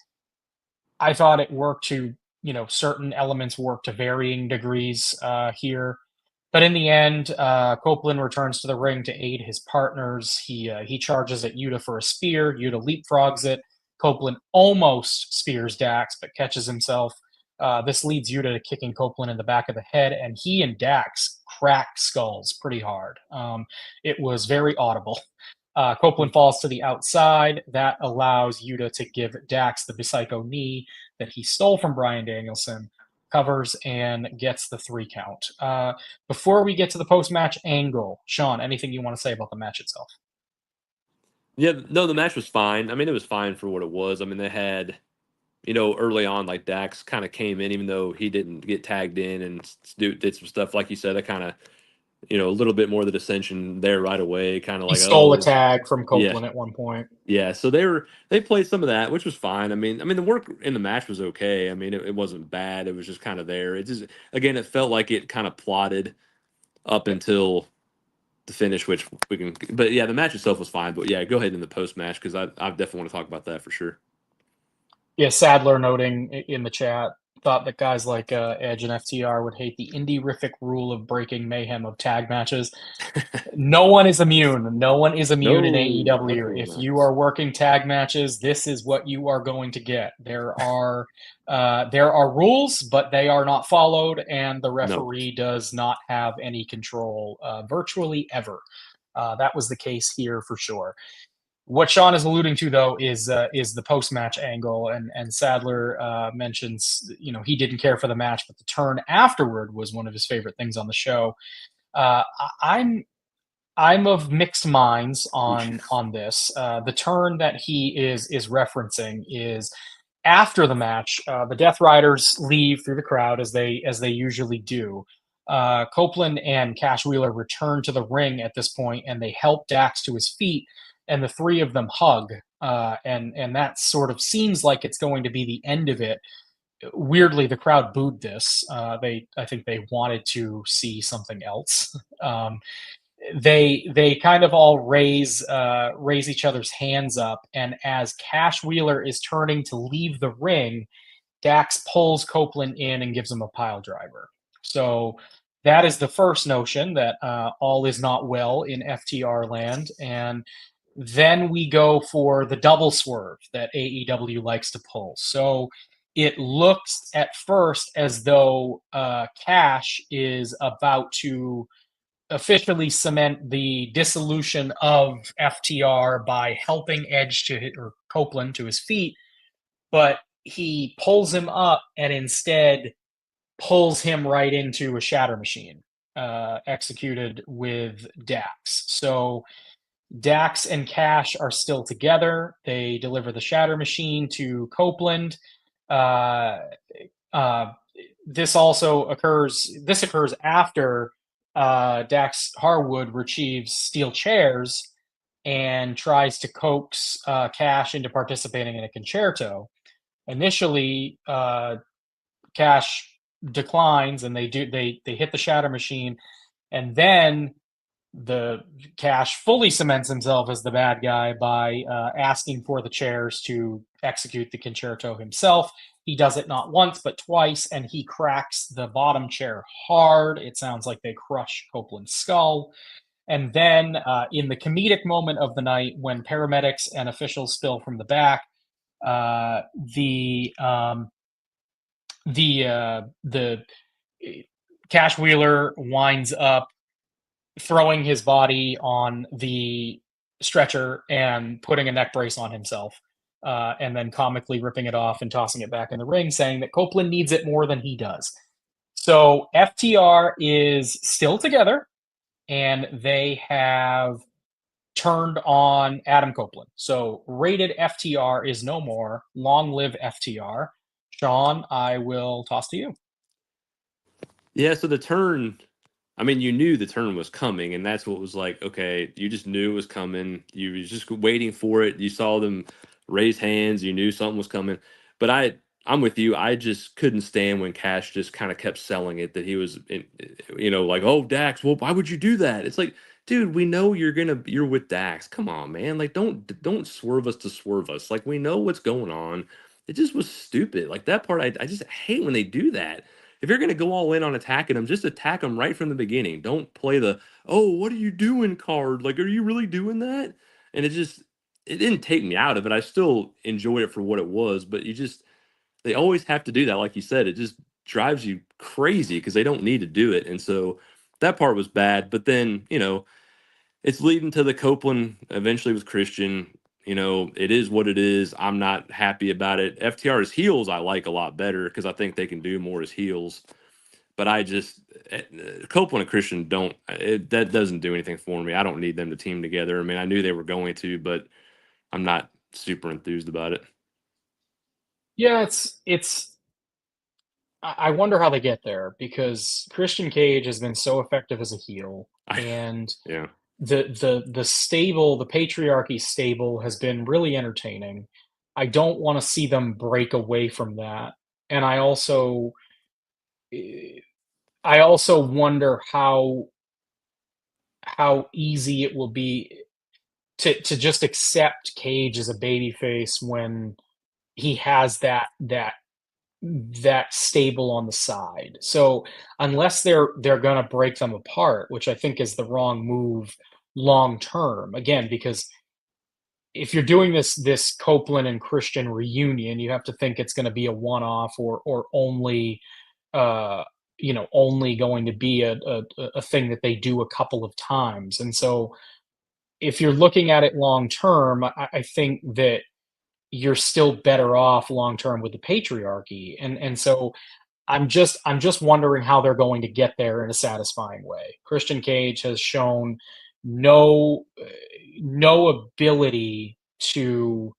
I thought it worked to, certain elements work to varying degrees here. But in the end, Copeland returns to the ring to aid his partners. He charges at Yuta for a spear. Yuta leapfrogs it. Copeland almost spears Dax, but catches himself. This leads Yuta to kicking Copeland in the back of the head, and he and Dax crack skulls pretty hard. It was very audible. Copeland falls to the outside. That allows Yuta to give Dax the Psycho knee that he stole from Bryan Danielson, covers, and gets the 3 count. Before we get to the post-match angle, Sean, anything you want to say about the match itself? Yeah, no, the match was fine. I mean, it was fine for what it was. I mean, they had, early on, like Dax kind of came in, even though he didn't get tagged in and did some stuff, like you said, that kind of, a little bit more of the dissension there right away. Kind of He like, stole a oh, tag from yeah, Copeland at one point. yeah. So they played some of that, which was fine. I mean, the work in the match was okay. I mean, it wasn't bad. It was just kind of there. It just, again, it felt like it kind of plotted up until the finish, which we can. But yeah, the match itself was fine. But yeah, go ahead in the post match because I definitely want to talk about that for sure. Yeah, Sadler noting in the chat thought that guys like Edge and FTR would hate the indie-rific rule of breaking mayhem of tag matches. No one is immune. No one is immune in No, AEW. absolutely If not. you are working tag matches, this is what you are going to get. There are rules, but they are not followed, and the No. referee does not have any control virtually ever. That was the case here for sure. What Sean is alluding to, though, is the post match angle, and Sadler mentions he didn't care for the match, but the turn afterward was one of his favorite things on the show. Uh, I'm of mixed minds on this. The turn that he is referencing is after the match. The Death Riders leave through the crowd as they usually do. Copeland and Cash Wheeler return to the ring at this point, and they help Dax to his feet, and the 3 of them hug. And that sort of seems like it's going to be the end of it. Weirdly, the crowd booed this. I think they wanted to see something else. They kind of all raise each other's hands up, and as Cash Wheeler is turning to leave the ring, Dax pulls Copeland in and gives him a pile driver. So that is the first notion that all is not well in FTR land. And then we go for the double swerve that AEW likes to pull. So it looks at first as though Cash is about to officially cement the dissolution of FTR by helping Edge or Copeland to his feet, but he pulls him up and instead pulls him right into a shatter machine executed with Dax. So Dax and Cash are still together. They deliver the shatter machine to Copeland. Uh, uh, this occurs after Dax Harwood retrieves steel chairs and tries to coax Cash into participating in a concerto. Initially, Cash declines, and they hit the shatter machine, and then the Cash fully cements himself as the bad guy by asking for the chairs to execute the concerto himself. He does it not once but twice, and he cracks the bottom chair hard. It sounds like they crush Copeland's skull. And then, in the comedic moment of the night, when paramedics and officials spill from the back, uh, the um, the Cash Wheeler winds up throwing his body on the stretcher and putting a neck brace on himself, and then comically ripping it off and tossing it back in the ring, saying that Copeland needs it more than he does. So FTR is still together, and they have turned on Adam Copeland. So rated FTR is no more. Long live FTR. Sean, I will toss to you. Yeah, so the turn, I mean, you knew the turn was coming, and that's what was like, okay, you just knew it was coming. You were just waiting for it. You saw them raise hands. You knew something was coming. But I'm with you. I just couldn't stand when Cash just kind of kept selling it that he was, like, oh, Dax, well, why would you do that? It's like, dude, we know you're with Dax. Come on, man. Like, don't swerve us to swerve us. Like, we know what's going on. It just was stupid. Like that part, I just hate when they do that. If you're going to go all in on attacking them, just attack them right from the beginning. Don't play the, oh, what are you doing card? Like, are you really doing that? And it didn't take me out of it. I still enjoyed it for what it was, but they always have to do that. Like you said, it just drives you crazy because they don't need to do it. And so that part was bad. But then, it's leading to the Copeland eventually with Christian. It is what it is. I'm not happy about it. FTR as heels, I like a lot better because I think they can do more as heels. But Copeland and Christian that doesn't do anything for me. I don't need them to team together. I mean, I knew they were going to, but I'm not super enthused about it. Yeah, it's I wonder how they get there because Christian Cage has been so effective as a heel, and Yeah. the stable, the patriarchy stable, has been really entertaining. I don't want to see them break away from that, and eh, I also wonder how easy it will be to just accept Cage as a babyface when he has that stable on the side. So unless they're gonna break them apart, which I think is the wrong move long term, again, because if you're doing this Copeland and Christian reunion, you have to think it's gonna be a one-off or only uh only going to be a thing that they do a couple of times. And so if you're looking at it long term, I think that you're still better off long term with the patriarchy. And so I'm just wondering how they're going to get there in a satisfying way. Christian Cage has shown no no ability to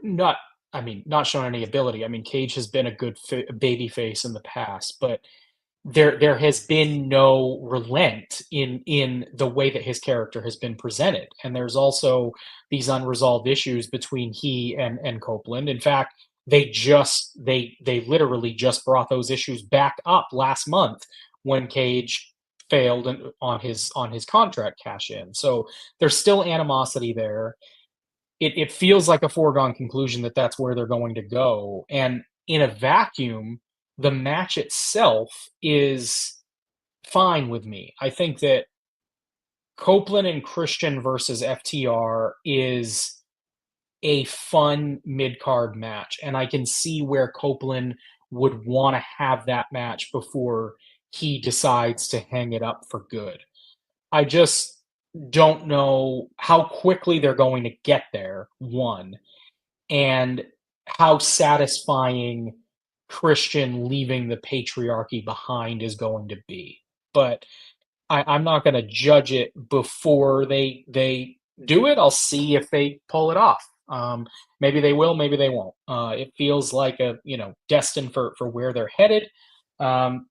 not not shown any ability. I mean, Cage has been a good baby face in the past, but there has been no relent in the way that his character has been presented, and there's also these unresolved issues between he and Copeland. In fact, they literally just brought those issues back up last month when Cage failed on his contract cash in. So there's still animosity there. It feels like a foregone conclusion that that's where they're going to go, and in a vacuum, The match itself is fine with me. I think that Copeland and Christian versus FTR is a fun mid card match, and I can see where Copeland would want to have that match before he decides to hang it up for good. I just don't know how quickly they're going to get there, one, and how satisfying Christian leaving the patriarchy behind is going to be. But I'm not going to judge it before they do it. I'll see if they pull it off. Maybe they will, maybe they won't. It feels like a destined for where they're headed. Um,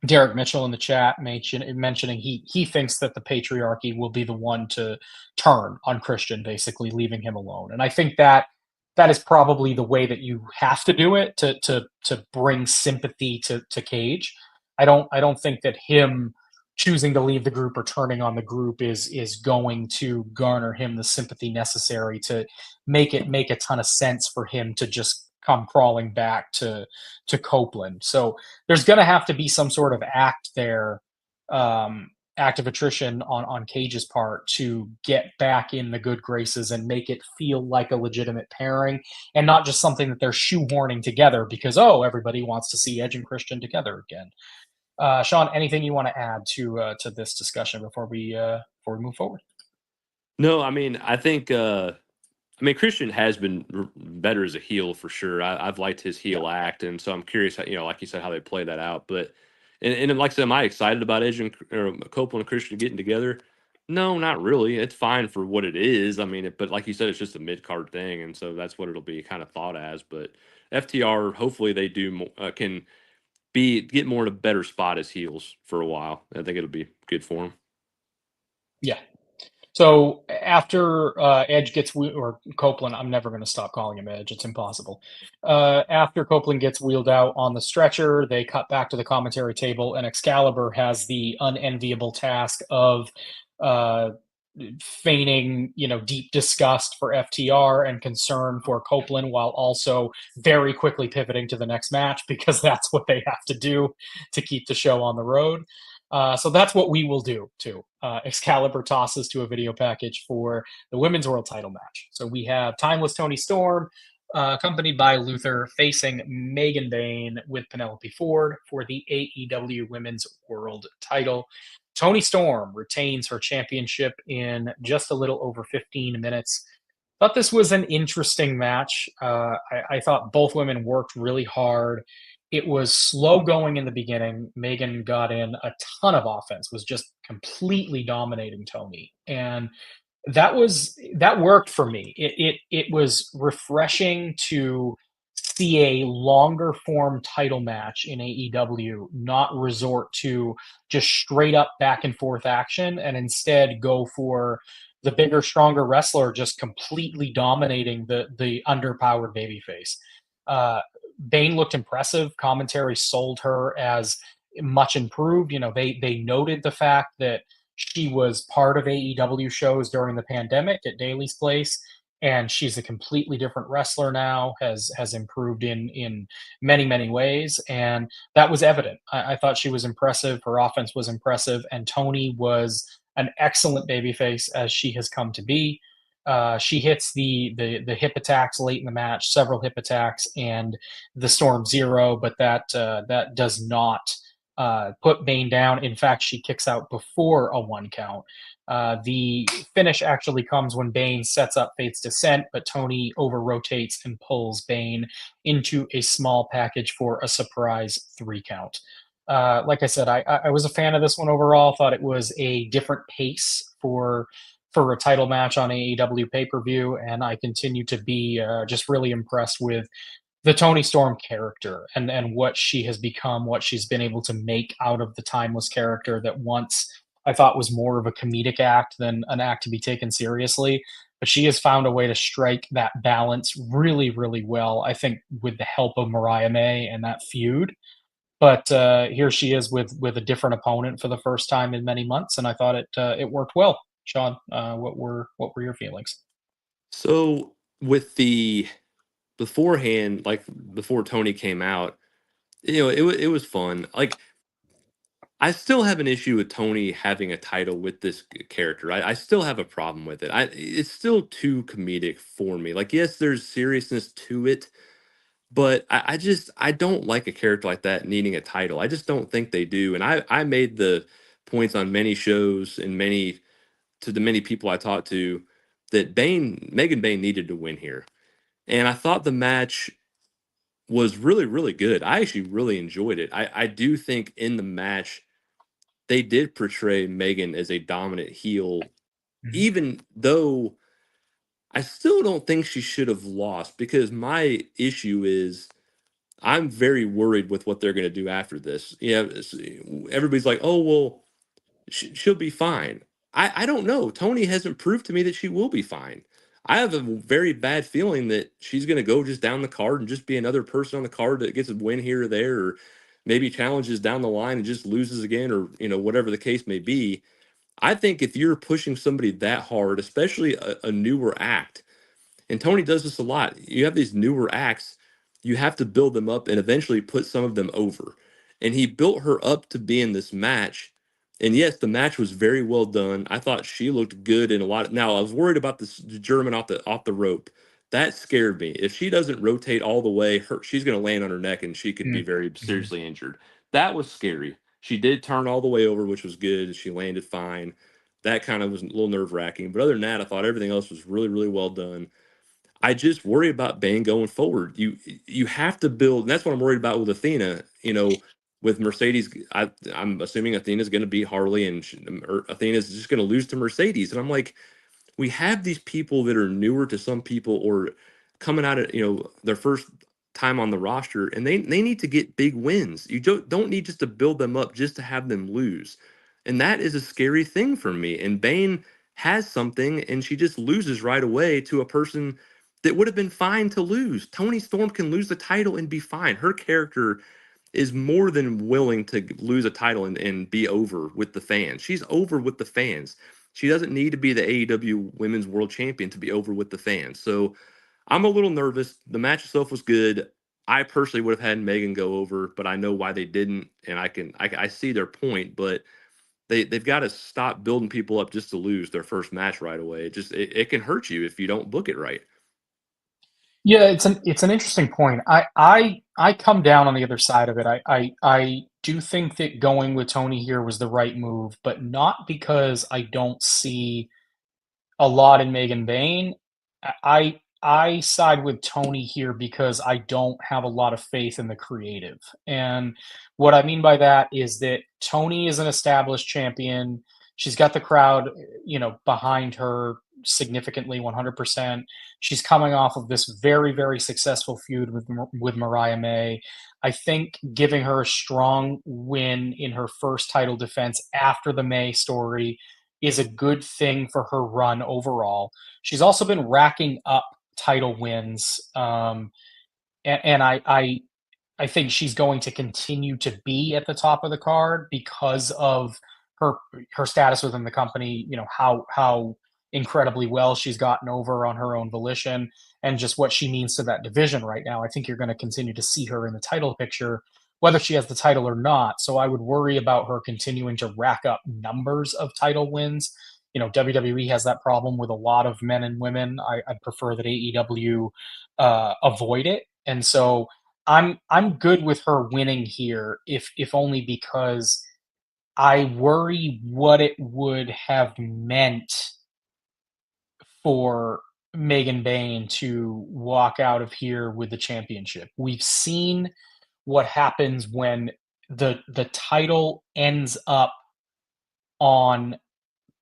Derek Mitchell in the chat mentioning he thinks that the patriarchy will be the one to turn on Christian, basically leaving him alone. And I think that is probably the way that you have to do it to bring sympathy to Cage. I don't think that him choosing to leave the group or turning on the group is going to garner him the sympathy necessary to make it make a ton of sense for him to just come crawling back to Copeland. So there's going to have to be some sort of act there, act of attrition on Cage's part to get back in the good graces and make it feel like a legitimate pairing and not just something that they're shoehorning together because everybody wants to see Edge and Christian together again. Sean, anything you want to add to this discussion before we move forward? No, I mean, Christian has been better as a heel for sure. I've liked his heel act, and so I'm curious, how, like you said, how they play that out. But and like I said, am I excited about Edge and Copeland and Christian getting together? No, not really. It's fine for what it is. I mean, but like you said, it's just a mid card thing, and so that's what it'll be kind of thought as. But FTR, hopefully, they do can get more in a better spot as heels for a while. I think it'll be good for them. Yeah. So after Edge gets or Copeland, I'm never going to stop calling him Edge. It's impossible. After Copeland gets wheeled out on the stretcher, they cut back to the commentary table, and Excalibur has the unenviable task of uh, feigning, deep disgust for FTR and concern for Copeland, while also very quickly pivoting to the next match because that's what they have to do to keep the show on the road. So that's what we will do too. Excalibur tosses to a video package for the women's world title match. So we have Timeless Tony Storm, accompanied by Luther, facing Megan Bayne with Penelope Ford for the AEW Women's World Title. Tony Storm retains her championship in just a little over 15 minutes. Thought this was an interesting match. I thought both women worked really hard. It was slow going in the beginning. Megan got in a ton of offense, was just completely dominating Tony, and that worked for me. It was refreshing to see a longer form title match in AEW not resort to just straight up back and forth action and instead go for the bigger, stronger wrestler just completely dominating the underpowered babyface. Bane looked impressive. Commentary sold her as much improved. They noted the fact that she was part of AEW shows during the pandemic at Daly's Place, and she's a completely different wrestler now. Has improved in many ways, and that was evident. I thought she was impressive. Her offense was impressive, and Tony was an excellent babyface as she has come to be. She hits the hip attacks late in the match, several hip attacks, and the Storm Zero, but that does not put Bane down. In fact, she kicks out before a 1 count. The finish actually comes when Bane sets up Fate's Descent, but Tony over rotates and pulls Bane into a small package for a surprise 3 count. Like I said, I was a fan of this one overall. Thought it was a different pace for a title match on AEW pay per view, and I continue to be just really impressed with the Tony Storm character and what she has become, what she's been able to make out of the timeless character that once I thought was more of a comedic act than an act to be taken seriously. But she has found a way to strike that balance really, really well. I think with the help of Mariah May and that feud. But here she is with a different opponent for the first time in many months, and I thought it worked well. Sean, what were your feelings? So with the beforehand, like before Tony came out, it was fun. Like, I still have an issue with Tony having a title with this character. I still have a problem with it. It's still too comedic for me. Like, yes, there's seriousness to it, but I don't like a character like that needing a title. I just don't think they do. And I made the points on many shows and many to the many people I talked to that Megan Bain needed to win here. And I thought the match was really, really good. I actually really enjoyed it. I do think in the match they did portray Megan as a dominant heel, Mhm. even though I still don't think she should have lost, because my issue is I'm very worried with what they're going to do after this. Everybody's like, oh, well, she'll be fine. I don't know. Tony hasn't proved to me that she will be fine. I have a very bad feeling that she's going to go just down the card and just be another person on the card that gets a win here or there, or maybe challenges down the line and just loses again, or whatever the case may be. I think if you're pushing somebody that hard, especially a newer act, and Tony does this a lot. You have these newer acts, you have to build them up and eventually put some of them over. And he built her up to be in this match. And yes, the match was very well done. I thought she looked good in a lot. Now I was worried about this German off the rope. That scared me. If she doesn't rotate all the way, she's going to land on her neck and she could be very Mhm. seriously injured. That was scary. She did turn all the way over, which was good. She landed fine. That kind of was a little nerve wracking. But other than that, I thought everything else was really, really well done. I just worry about Bane going forward. You have to build, and that's what I'm worried about with Athena. With Mercedes, I'm assuming Athena's going to beat Harley, and Athena's just going to lose to Mercedes. And I'm like, we have these people that are newer to some people, or coming out of their first time on the roster, and they need to get big wins. You don't need just to build them up just to have them lose, and that is a scary thing for me. And Bane has something, and she just loses right away to a person that would have been fine to lose. Tony Storm can lose the title and be fine. Her character is more than willing to lose a title and be over with the fans. She's over with the fans. She doesn't need to be the AEW Women's World Champion to be over with the fans. So I'm a little nervous. The match itself was good. I personally would have had Megan go over, but I know why they didn't, and I see their point, but they've got to stop building people up just to lose their first match right away. It can hurt you if you don't book it right. Yeah, it's an interesting point. I come down on the other side of it. I do think that going with Tony here was the right move, but not because I don't see a lot in Megan Bain. I side with Tony here because I don't have a lot of faith in the creative. And what I mean by that is that Tony is an established champion. She's got the crowd, behind her significantly 100%. She's coming off of this very, very successful feud with Mariah May. I think giving her a strong win in her first title defense after the May story is a good thing for her run overall. She's also been racking up title wins, and I think she's going to continue to be at the top of the card because of her her status within the company. How incredibly well she's gotten over on her own volition, and just what she means to that division right now. I think you're going to continue to see her in the title picture, whether she has the title or not. So I would worry about her continuing to rack up numbers of title wins. WWE has that problem with a lot of men and women. I'd prefer that AEW avoid it, and so I'm good with her winning here, if only because I worry what it would have meant for Megan Bain to walk out of here with the championship. We've seen what happens when the title ends up on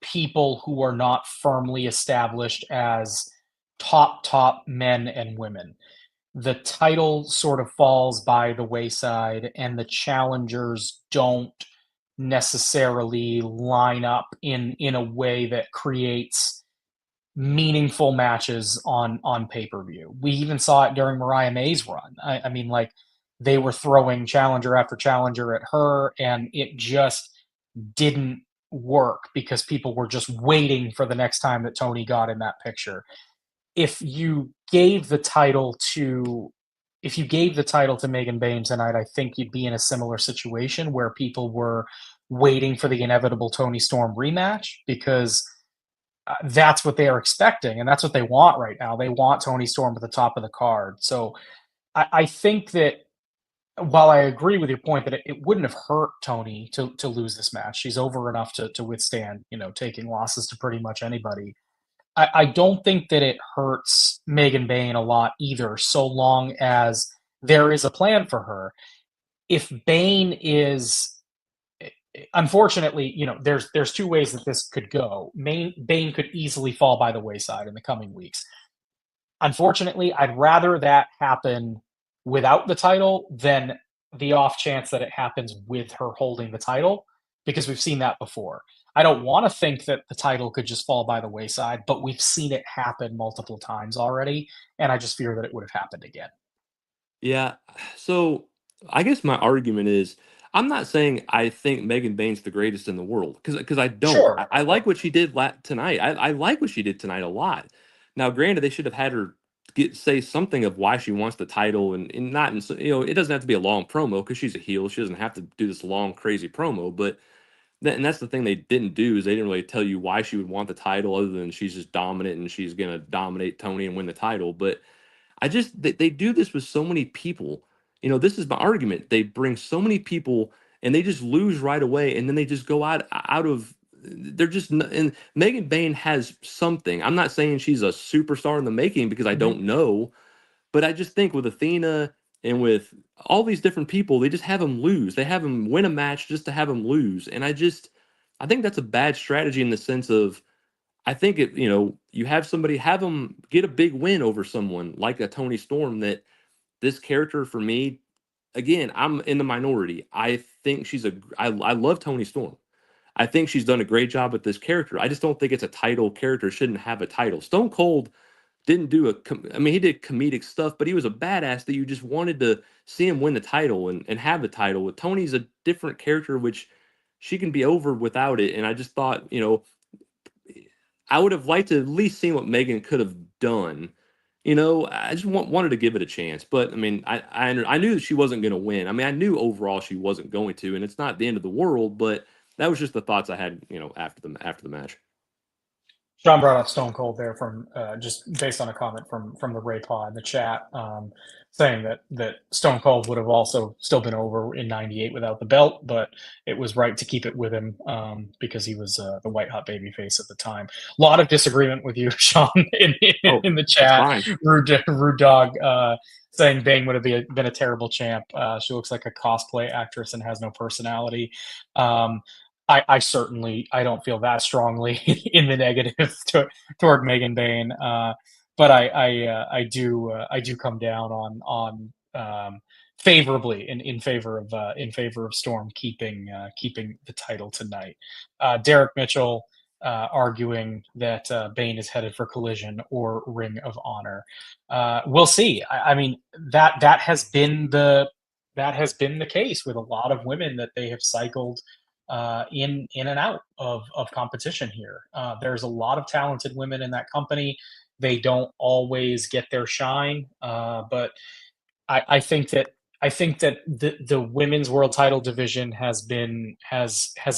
people who are not firmly established as top men and women. The title sort of falls by the wayside and the challengers don't necessarily line up in a way that creates meaningful matches on pay-per-view. We even saw it during Mariah May's run. I mean, like, they were throwing challenger after challenger at her, and it just didn't work because people were just waiting for the next time that Tony got in that picture. If you gave the title to if you gave the title to Megan Bayne tonight, I think you'd be in a similar situation where people were waiting for the inevitable Toni Storm rematch because that's what they are expecting and that's what they want right now. They want Toni Storm at the top of the card. So I think that while I agree with your point that it wouldn't have hurt Toni to lose this match, she's over enough to withstand, taking losses to pretty much anybody. I don't think that it hurts Megan Bayne a lot either, so long as there is a plan for her. If Bayne is unfortunately, there's two ways that this could go. Bayne could easily fall by the wayside in the coming weeks. Unfortunately, I'd rather that happen without the title than the off chance that it happens with her holding the title, because we've seen that before. I don't want to think that the title could just fall by the wayside, but we've seen it happen multiple times already, and I just fear that it would have happened again. Yeah. So I guess my argument is I'm not saying I think Megan Bayne's the greatest in the world because I don't. Sure. I like what she did tonight. I like what she did tonight a lot. Now, granted, they should have had her say something of why she wants the title and not it doesn't have to be a long promo because she's a heel. She doesn't have to do this long crazy promo. But and that's the thing they didn't do is they didn't really tell you why she would want the title other than she's just dominant and she's gonna dominate Tony and win the title. But they do this with so many people. This is my argument. They bring so many people and they just lose right away, and then they just go out of. They're just and Megan Bayne has something. I'm not saying she's a superstar in the making because I Mhm. don't know, but I just think with Athena and with all these different people, they just have them lose. They have them win a match just to have them lose, and I think that's a bad strategy in the sense of I think you have somebody have them get a big win over someone like a Tony Storm that this character for me, again, I'm in the minority. I think I love Tony Storm. I think she's done a great job with this character. I just don't think it's a title character shouldn't have a title. Stone Cold didn't do I mean, he did comedic stuff, but he was a badass that you just wanted to see him win the title and have the title. With Tony's a different character, which she can be over without it. And I just thought, I would have liked to at least see what Megan could have done. I just wanted to give it a chance. But I mean, I knew she wasn't going to win. I mean, I knew overall she wasn't going to, and it's not the end of the world. But that was just the thoughts I had, after the match. Sean brought up Stone Cold there from just based on a comment from the Ray Paw in the chat, saying that Stone Cold would have also still been over in '98 without the belt, but it was right to keep it with him because he was the white hot baby face at the time. A lot of disagreement with you, Sean, Oh, in the that's chat. fine. Rude Dog saying Bane would have been a terrible champ. She looks like a cosplay actress and has no personality. I certainly I don't feel that strongly in the negative toward Megan Bayne, but I do come down favorably in favor of Storm keeping the title tonight. Derek Mitchell arguing that Bayne is headed for Collision or Ring of Honor. We'll see. I mean that has been the case with a lot of women that they have cycled in and out of competition here. There's a lot of talented women in that company. They don't always get their shine, but I think that the women's world title division has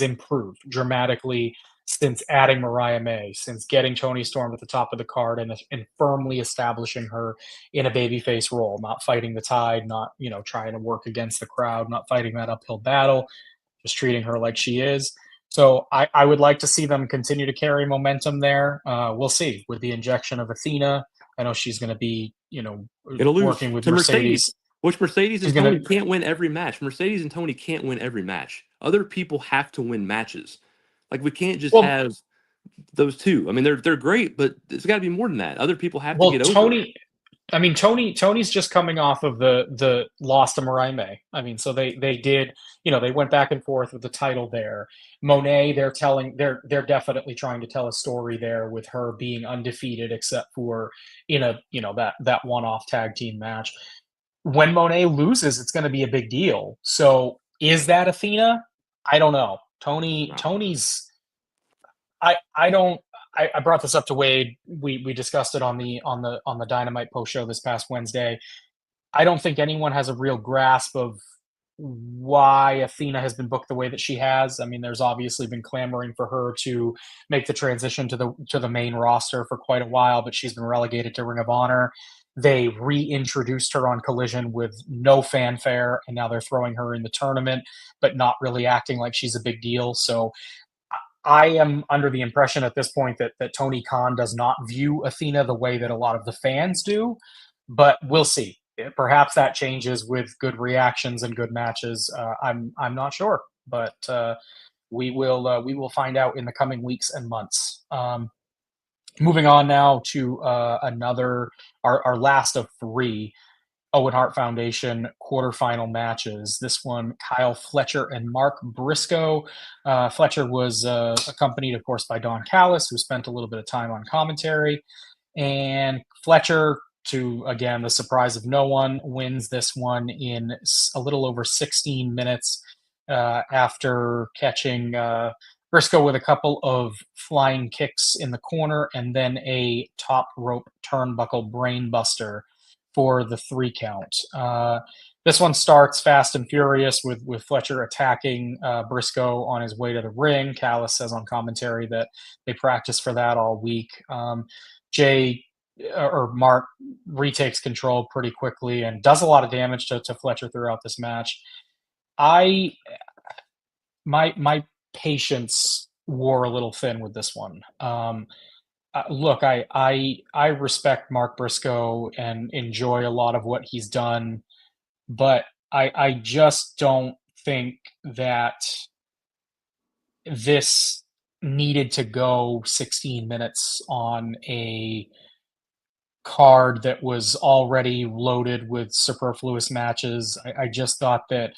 improved dramatically since adding Mariah May, since getting Toni Storm at the top of the card and firmly establishing her in a babyface role, not fighting the tide, not trying to work against the crowd, not fighting that uphill battle, just treating her like she is. So I would like to see them continue to carry momentum there. We'll see with the injection of Athena. I know she's going to be, Gonna lose working with to Mercedes, Mercedes. which Mercedes She's and going Tony to, can't win every match. Mercedes and Tony can't win every match. Other people have to win matches. Like we can't just well, have those two. I mean, they're great, but it's got to be more than that. Other people have to well, get over. Tony's just coming off of the loss to Mariah May. I mean, so they did, they went back and forth with the title there. Monae, they're definitely trying to tell a story there with her being undefeated except for in a that one-off tag team match. When Monae loses, it's going to be a big deal. So is that Athena? I don't know. No. Tony's I don't I brought this up to Wade. We discussed it on the Dynamite post show this past Wednesday. I don't think anyone has a real grasp of why Athena has been booked the way that she has. I mean, there's obviously been clamoring for her to make the transition to the main roster for quite a while, but she's been relegated to Ring of Honor. They reintroduced her on Collision with no fanfare, and now they're throwing her in the tournament, but not really acting like she's a big deal. So I am under the impression at this point that Tony Khan does not view Athena the way that a lot of the fans do, but we'll see. Perhaps that changes with good reactions and good matches. I'm not sure, but we will find out in the coming weeks and months. Moving on now to another our last of three Owen Hart Foundation quarterfinal matches. This one, Kyle Fletcher and Mark Brisco. Fletcher was accompanied, of course, by Don Callis, who spent a little bit of time on commentary. And Fletcher, to again the surprise of no one, wins this one in a little over 16 minutes after catching Brisco with a couple of flying kicks in the corner and then a top rope turnbuckle brainbuster for the 3 count. This one starts fast and furious with Fletcher attacking Brisco on his way to the ring. Callis says on commentary that they practiced for that all week. Mark retakes control pretty quickly and does a lot of damage to Fletcher throughout this match. My patience wore a little thin with this one. Look, I respect Mark Brisco and enjoy a lot of what he's done, but I just don't think that this needed to go 16 minutes on a card that was already loaded with superfluous matches. I just thought that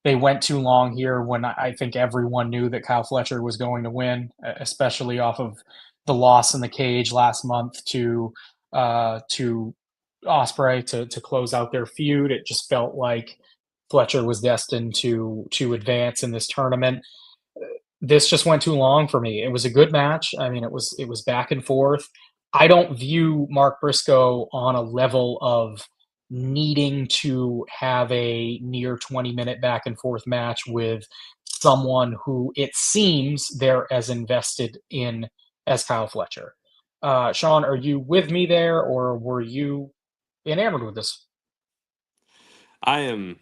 they went too long here when I think everyone knew that Kyle Fletcher was going to win, especially off of the loss in the cage last month to Osprey to close out their feud. It just felt like Fletcher was destined to advance in this tournament. This just went too long for me. It was a good match. I mean, it was back and forth. I don't view Mark Brisco on a level of needing to have a near 20-minute back and forth match with someone who it seems they're as invested in as Kyle Fletcher. Sean, are you with me there, or were you enamored with this? I am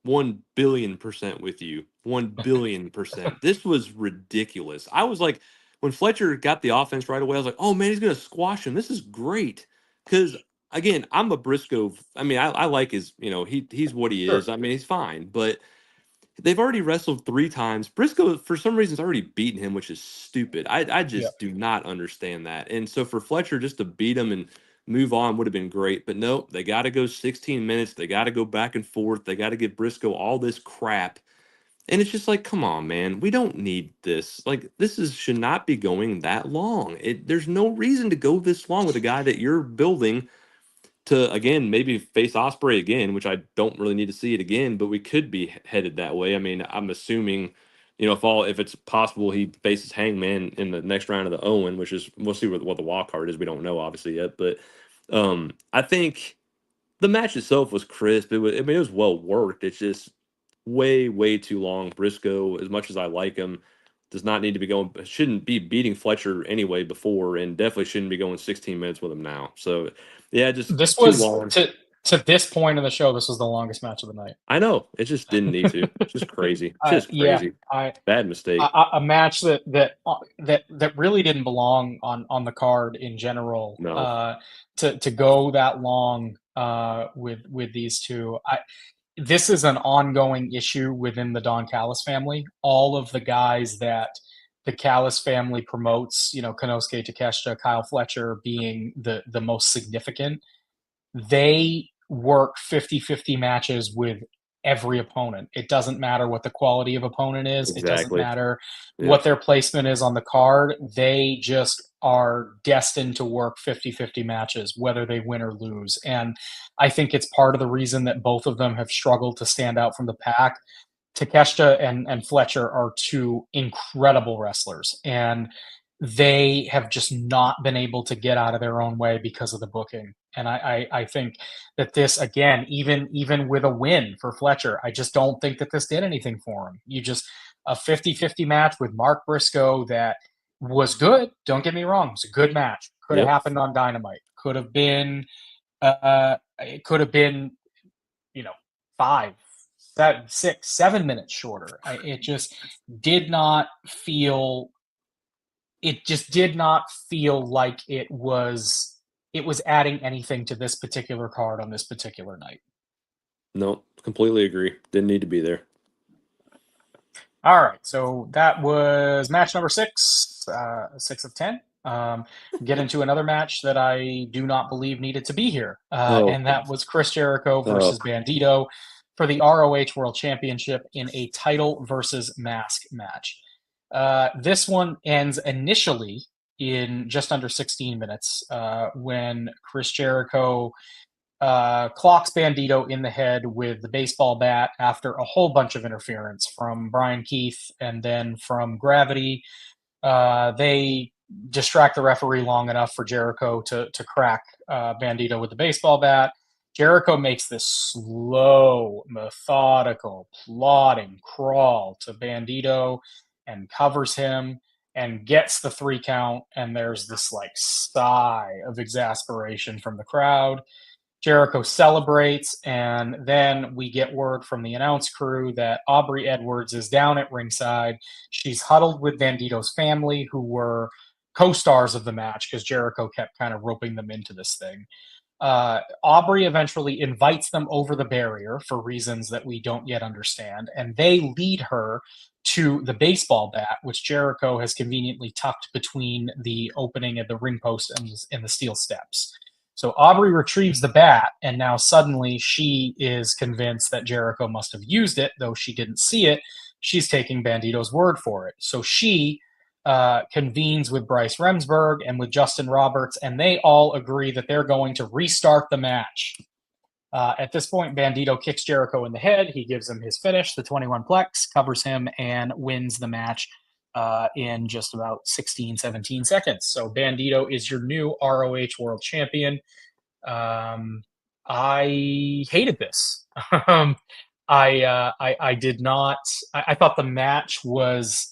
1,000,000,000% with you. 1,000,000,000%. This was ridiculous. I was like, when Fletcher got the offense right away, I was like, oh man, he's gonna squash him. This is great. Because again, I'm a Brisco. I mean, I like his, he's what he Sure. is. I mean, he's fine, but they've already wrestled 3 times. Brisco, for some reason, has already beaten him, which is stupid. I Yeah. just do not understand that. And so for Fletcher just to beat him and move on would have been great. But no, they got to go 16 minutes. They got to go back and forth. They got to give Brisco all this crap. And it's just like, come on, man. We don't need this. Like, should not be going that long. There's no reason to go this long with a guy that you're building to, again, maybe face Osprey again, which I don't really need to see it again, but we could be headed that way. I mean, I'm assuming, if it's possible, he faces Hangman in the next round of the Owen, which is, we'll see what the wild card is. We don't know obviously yet, but I think the match itself was crisp. It was well worked. It's just way, way too long. Brisco, as much as I like him, does not need to be shouldn't be beating Fletcher anyway before, and definitely shouldn't be going 16 minutes with him now. So, yeah, just This too was long. to this point in the show. This was the longest match of the night. I know. It just didn't need to. It's just crazy. Yeah, Bad mistake. a match that really didn't belong on the card in general. No. To go that long with these two, this is an ongoing issue within the Don Callis family. All of the guys that the Callis family promotes, Konosuke Takeshita, Kyle Fletcher being the most significant, they work 50-50 matches with every opponent. It doesn't matter what the quality of opponent is. It doesn't Exactly. matter Yeah. what their placement is on the card. They just are destined to work 50-50 matches, whether they win or lose. And I think it's part of the reason that both of them have struggled to stand out from the pack. Takeshita and Fletcher are 2 incredible wrestlers, and they have just not been able to get out of their own way because of the booking. And I think that this, again, even with a win for Fletcher, I just don't think that this did anything for him. You just a 50-50 match with Mark Briscoe that was good. Don't get me wrong. It was a good match. Could have Yep. happened on Dynamite. It could have been, 5, 7, 6, 7 minutes shorter. It just did not feel. It just did not feel like it was adding anything to this particular card on this particular night. No, completely agree. Didn't need to be there. All right, so that was match number 6, 6 of 10. Get into another match that I do not believe needed to be here, Oh, and that was Chris Jericho oh, versus Bandido for the ROH World Championship in a title versus mask match. This one ends initially in just under 16 minutes when Chris Jericho clocks Bandido in the head with the baseball bat after a whole bunch of interference from Brian Keith and then from Gravity. They distract the referee long enough for Jericho to crack Bandido with the baseball bat. Jericho makes this slow, methodical, plodding crawl to Bandido and covers him and gets the 3 count. And there's this like sigh of exasperation from the crowd. Jericho celebrates, and then we get word from the announce crew that Aubrey Edwards is down at ringside. She's huddled with Bandido's family, who were co-stars of the match because Jericho kept kind of roping them into this thing. Aubrey eventually invites them over the barrier for reasons that we don't yet understand, and they lead her to the baseball bat, which Jericho has conveniently tucked between the opening of the ring post and the steel steps. So Aubrey retrieves the bat, and now suddenly she is convinced that Jericho must have used it, though she didn't see it. She's taking Bandido's word for it. So she convenes with Bryce Remsburg and with Justin Roberts, and they all agree that they're going to restart the match. At this point, Bandido kicks Jericho in the head. He gives him his finish, the 21 plex, covers him, and wins the match in just about 16, 17 seconds. So Bandido is your new ROH World Champion. I hated this. I did not. I thought the match was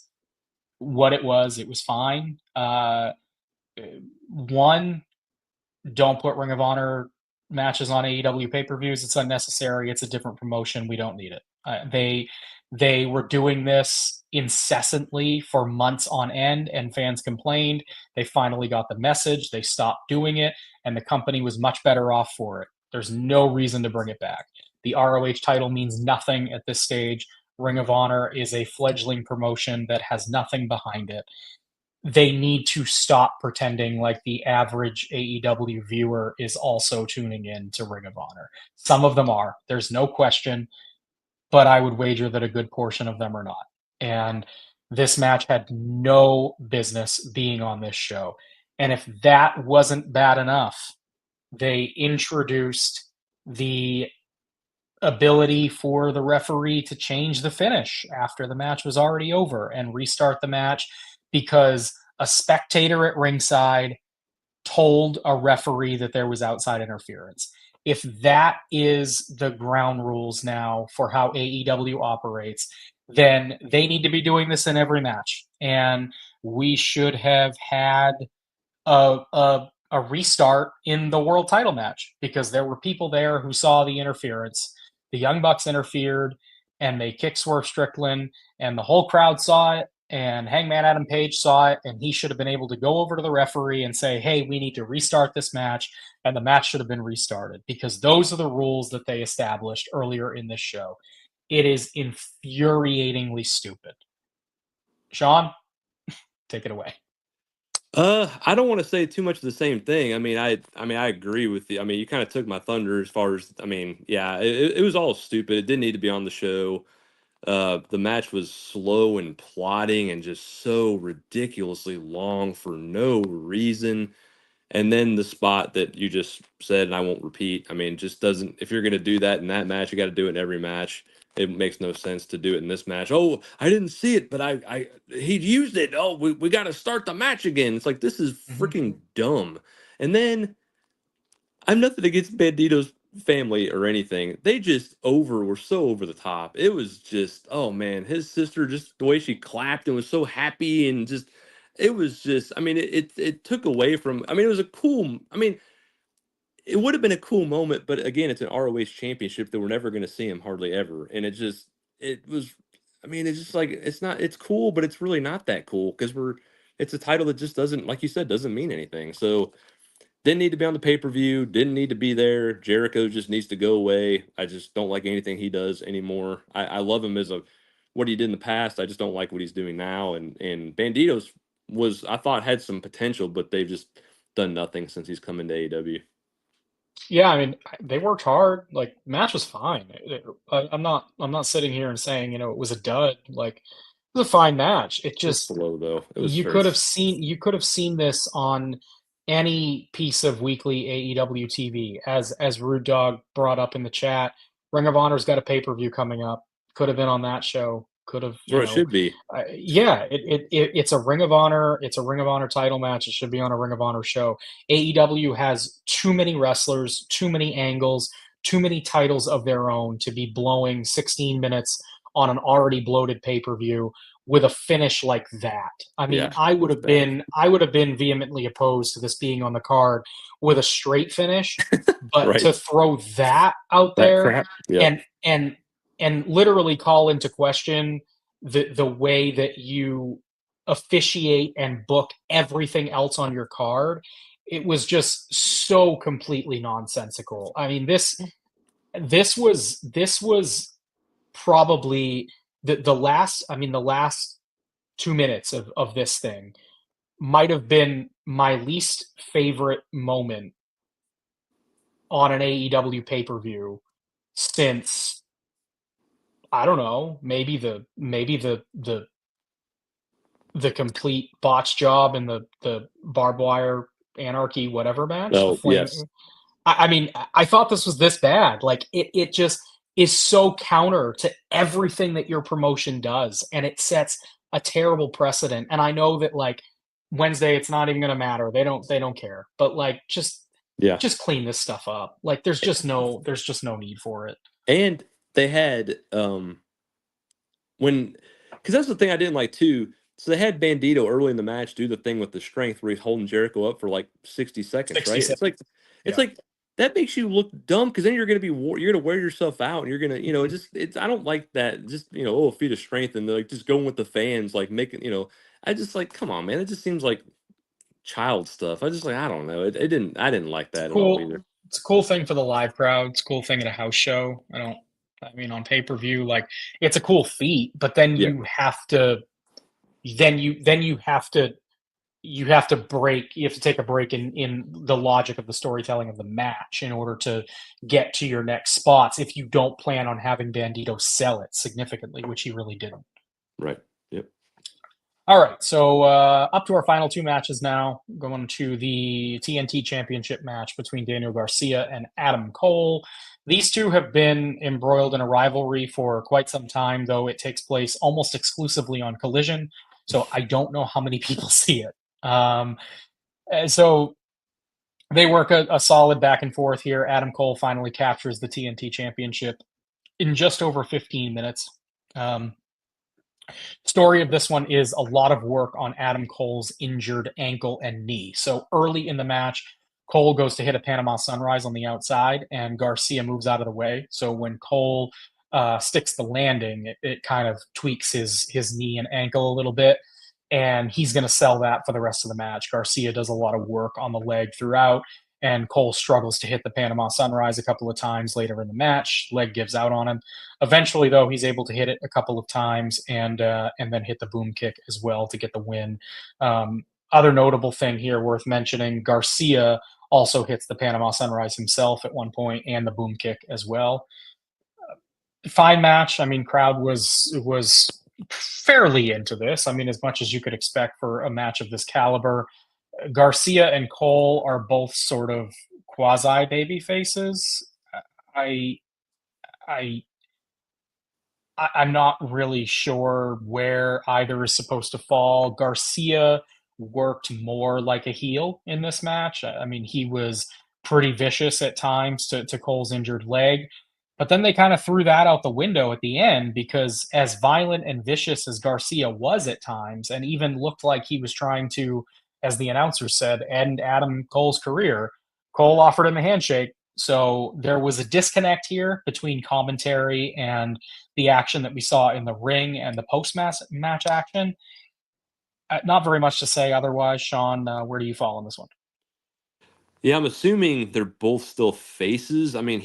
what it was. It was fine. One, don't put Ring of Honor matches on AEW pay-per-views. It's unnecessary. It's a different promotion. We don't need it. They were doing this incessantly for months on end, and fans complained. They finally got the message. They stopped doing it, and the company was much better off for it. There's no reason to bring it back. The ROH title means nothing at this stage. Ring of Honor is a fledgling promotion that has nothing behind it. They need to stop pretending like the average AEW viewer is also tuning in to Ring of Honor. Some of them are, there's no question, but I would wager that a good portion of them are not. And this match had no business being on this show. And if that wasn't bad enough, they introduced the ability for the referee to change the finish after the match was already over and restart the match because a spectator at ringside told a referee that there was outside interference. If that is the ground rules now for how AEW operates, then they need to be doing this in every match. And we should have had a restart in the world title match because there were people there who saw the interference. The Young Bucks interfered and they kicked Swerve Strickland, and the whole crowd saw it. And Hangman Adam Page saw it, and he should have been able to go over to the referee and say, hey, we need to restart this match, and the match should have been restarted because those are the rules that they established earlier in this show. It is infuriatingly stupid. Sean, take it away. I don't want to say too much of the same thing. I agree with you. I mean, you kind of took my thunder as far as, yeah, it was all stupid. It didn't need to be on the show. The match was slow and plodding and just so ridiculously long for no reason. And then the spot that you just said, and I won't repeat, just doesn't, if you're going to do that in that match, you got to do it in every match. It makes no sense to do it in this match. Oh, I didn't see it, but he used it. Oh, we got to start the match again. It's like, this is freaking dumb. And then I'm nothing against Bandido's family or anything. They just were so over the top. It was just, oh man, his sister, just the way she clapped and was so happy and just, it was just, I mean, it took away from, I mean, it was a cool, I mean, it would have been a cool moment, but again, it's an ROH championship that we're never going to see him hardly ever. And it was, I mean, it's just like, it's not, it's cool, but it's really not that cool because it's a title that just doesn't, like you said, doesn't mean anything. So, didn't need to be on the pay per view. Didn't need to be there. Jericho just needs to go away. I just don't like anything he does anymore. I love him as a what he did in the past. I just don't like what he's doing now. And Bandidos was I thought had some potential, but they've just done nothing since he's come into AEW. Yeah, I mean, they worked hard. Like, match was fine. I'm not sitting here and saying, it was a dud. Like, it was a fine match. It It was just slow though. It was you very could have seen this on any piece of weekly AEW TV. As Rude Dog brought up in the chat, Ring of Honor's got a pay-per-view coming up. Could have been on that show. Could have, where it should be. yeah, it's a Ring of Honor. It's a Ring of Honor title match. It should be on a Ring of Honor show. AEW has too many wrestlers, too many angles, too many titles of their own to be blowing 16 minutes on an already bloated pay-per-view with a finish like that. I mean, Yeah, it was bad. I would have been vehemently opposed to this being on the card with a straight finish, but to Right. throw that out That there crap. Yep. and and and literally call into question the way that you officiate and book everything else on your card, it was just so completely nonsensical. I mean, this was probably the last 2 minutes of this thing might have been my least favorite moment on an AEW pay-per-view since, I don't know, maybe the complete botch job and the barbed wire anarchy whatever match, the Oh flame. yes. I mean, I thought this was this bad. Like, it just is so counter to everything that your promotion does, and it sets a terrible precedent. And I know that, like, Wednesday, it's not even going to matter. They don't care. But, like, Yeah. just clean this stuff up. Like, there's just no need for it. And they had when because that's the thing I didn't like too. So they had Bandito early in the match do the thing with the strength where he's holding Jericho up for like 60 seconds, right? 67. It's Yeah. like that makes you look dumb because then you're gonna wear yourself out and you're gonna it just it's I don't like that just oh feat of strength and like just going with the fans like making I just like come on man it just seems like child stuff I just like I don't know I didn't like It's that at all cool. either. It's a cool thing for the live crowd. It's a cool thing at a house show. I mean, on pay-per-view, like, it's a cool feat, but then Yeah, you have to take a break in the logic of the storytelling of the match in order to get to your next spots if you don't plan on having Bandito sell it significantly, which he really didn't. right. Yep. All right, so up to our final two matches now. Going to the TNT Championship match between Daniel Garcia and Adam Cole. These two have been embroiled in a rivalry for quite some time, though it takes place almost exclusively on Collision. So I don't know how many people see it. So they work a solid back and forth here. Adam Cole finally captures the TNT Championship in just over 15 minutes. Um, Story of this one is a lot of work on Adam Cole's injured ankle and knee. So early in the match, Cole goes to hit a Panama Sunrise on the outside, and Garcia moves out of the way. So when Cole sticks the landing, it kind of tweaks his knee and ankle a little bit, and he's going to sell that for the rest of the match. Garcia does a lot of work on the leg throughout, and Cole struggles to hit the Panama Sunrise a couple of times later in the match. Leg gives out on him. Eventually, though, he's able to hit it a couple of times and then hit the boom kick as well to get the win. Other notable thing here worth mentioning: Garcia also hits the Panama Sunrise himself at one point and the boom kick as well. Fine match. I mean, crowd was fairly into this. I mean, as much as you could expect for a match of this caliber. Garcia and Cole are both sort of quasi baby faces. I I I'm not really sure where either is supposed to fall. Garcia worked more like a heel in this match. I mean, he was pretty vicious at times to Cole's injured leg. But then they kind of threw that out the window at the end because as violent and vicious as Garcia was at times, and even looked like he was trying to, as the announcer said, end Adam Cole's career, Cole offered him a handshake. So there was a disconnect here between commentary and the action that we saw in the ring and the post-match action. Not very much to say otherwise. Sean, where do you fall on this one? Yeah, I'm assuming they're both still faces. I mean,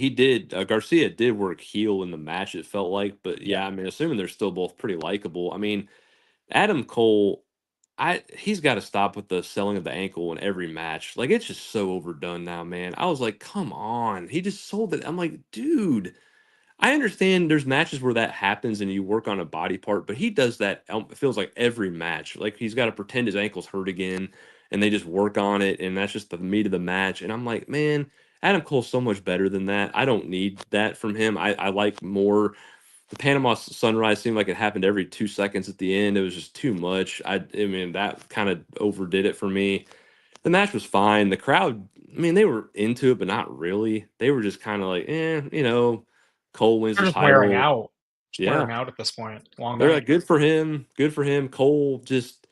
Garcia did work heel in the match, it felt like, but Yeah. yeah, I mean, assuming they're still both pretty likable. I mean, Adam Cole, he's got to stop with the selling of the ankle in every match. Like, it's just so overdone now, man. I was like, come on. He just sold it. I'm like, dude, I understand there's matches where that happens and you work on a body part, but he does that, it feels like every match. Like, he's got to pretend his ankle's hurt again, and they just work on it, and that's just the meat of the match. And I'm like, man, Adam Cole's so much better than that. I don't need that from him. I like more. The Panama Sunrise seemed like it happened every 2 seconds at the end. It was just too much. I mean, that kind of overdid it for me. The match was fine. The crowd, I mean, they were into it, but not really. They were just kind of like, Cole wins They're the just wearing title. out. Just Yeah. wearing out at this point. Long They're night. like, good for him. Good for him. Cole just,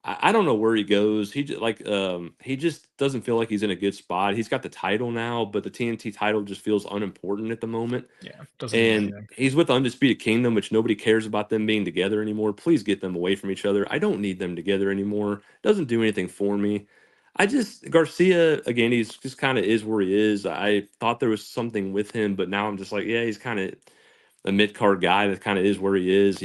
I don't know where he goes. He just doesn't feel like he's in a good spot. He's got the title now, but the TNT title just feels unimportant at the moment. Yeah, doesn't mean And anything. he's with Undisputed Kingdom, which nobody cares about them being together anymore. Please get them away from each other. I don't need them together anymore. Doesn't do anything for me. Garcia, again, he's just kind of is where he is. I thought there was something with him, but now I'm just like, yeah, he's kind of a mid card guy that kind of is where he is.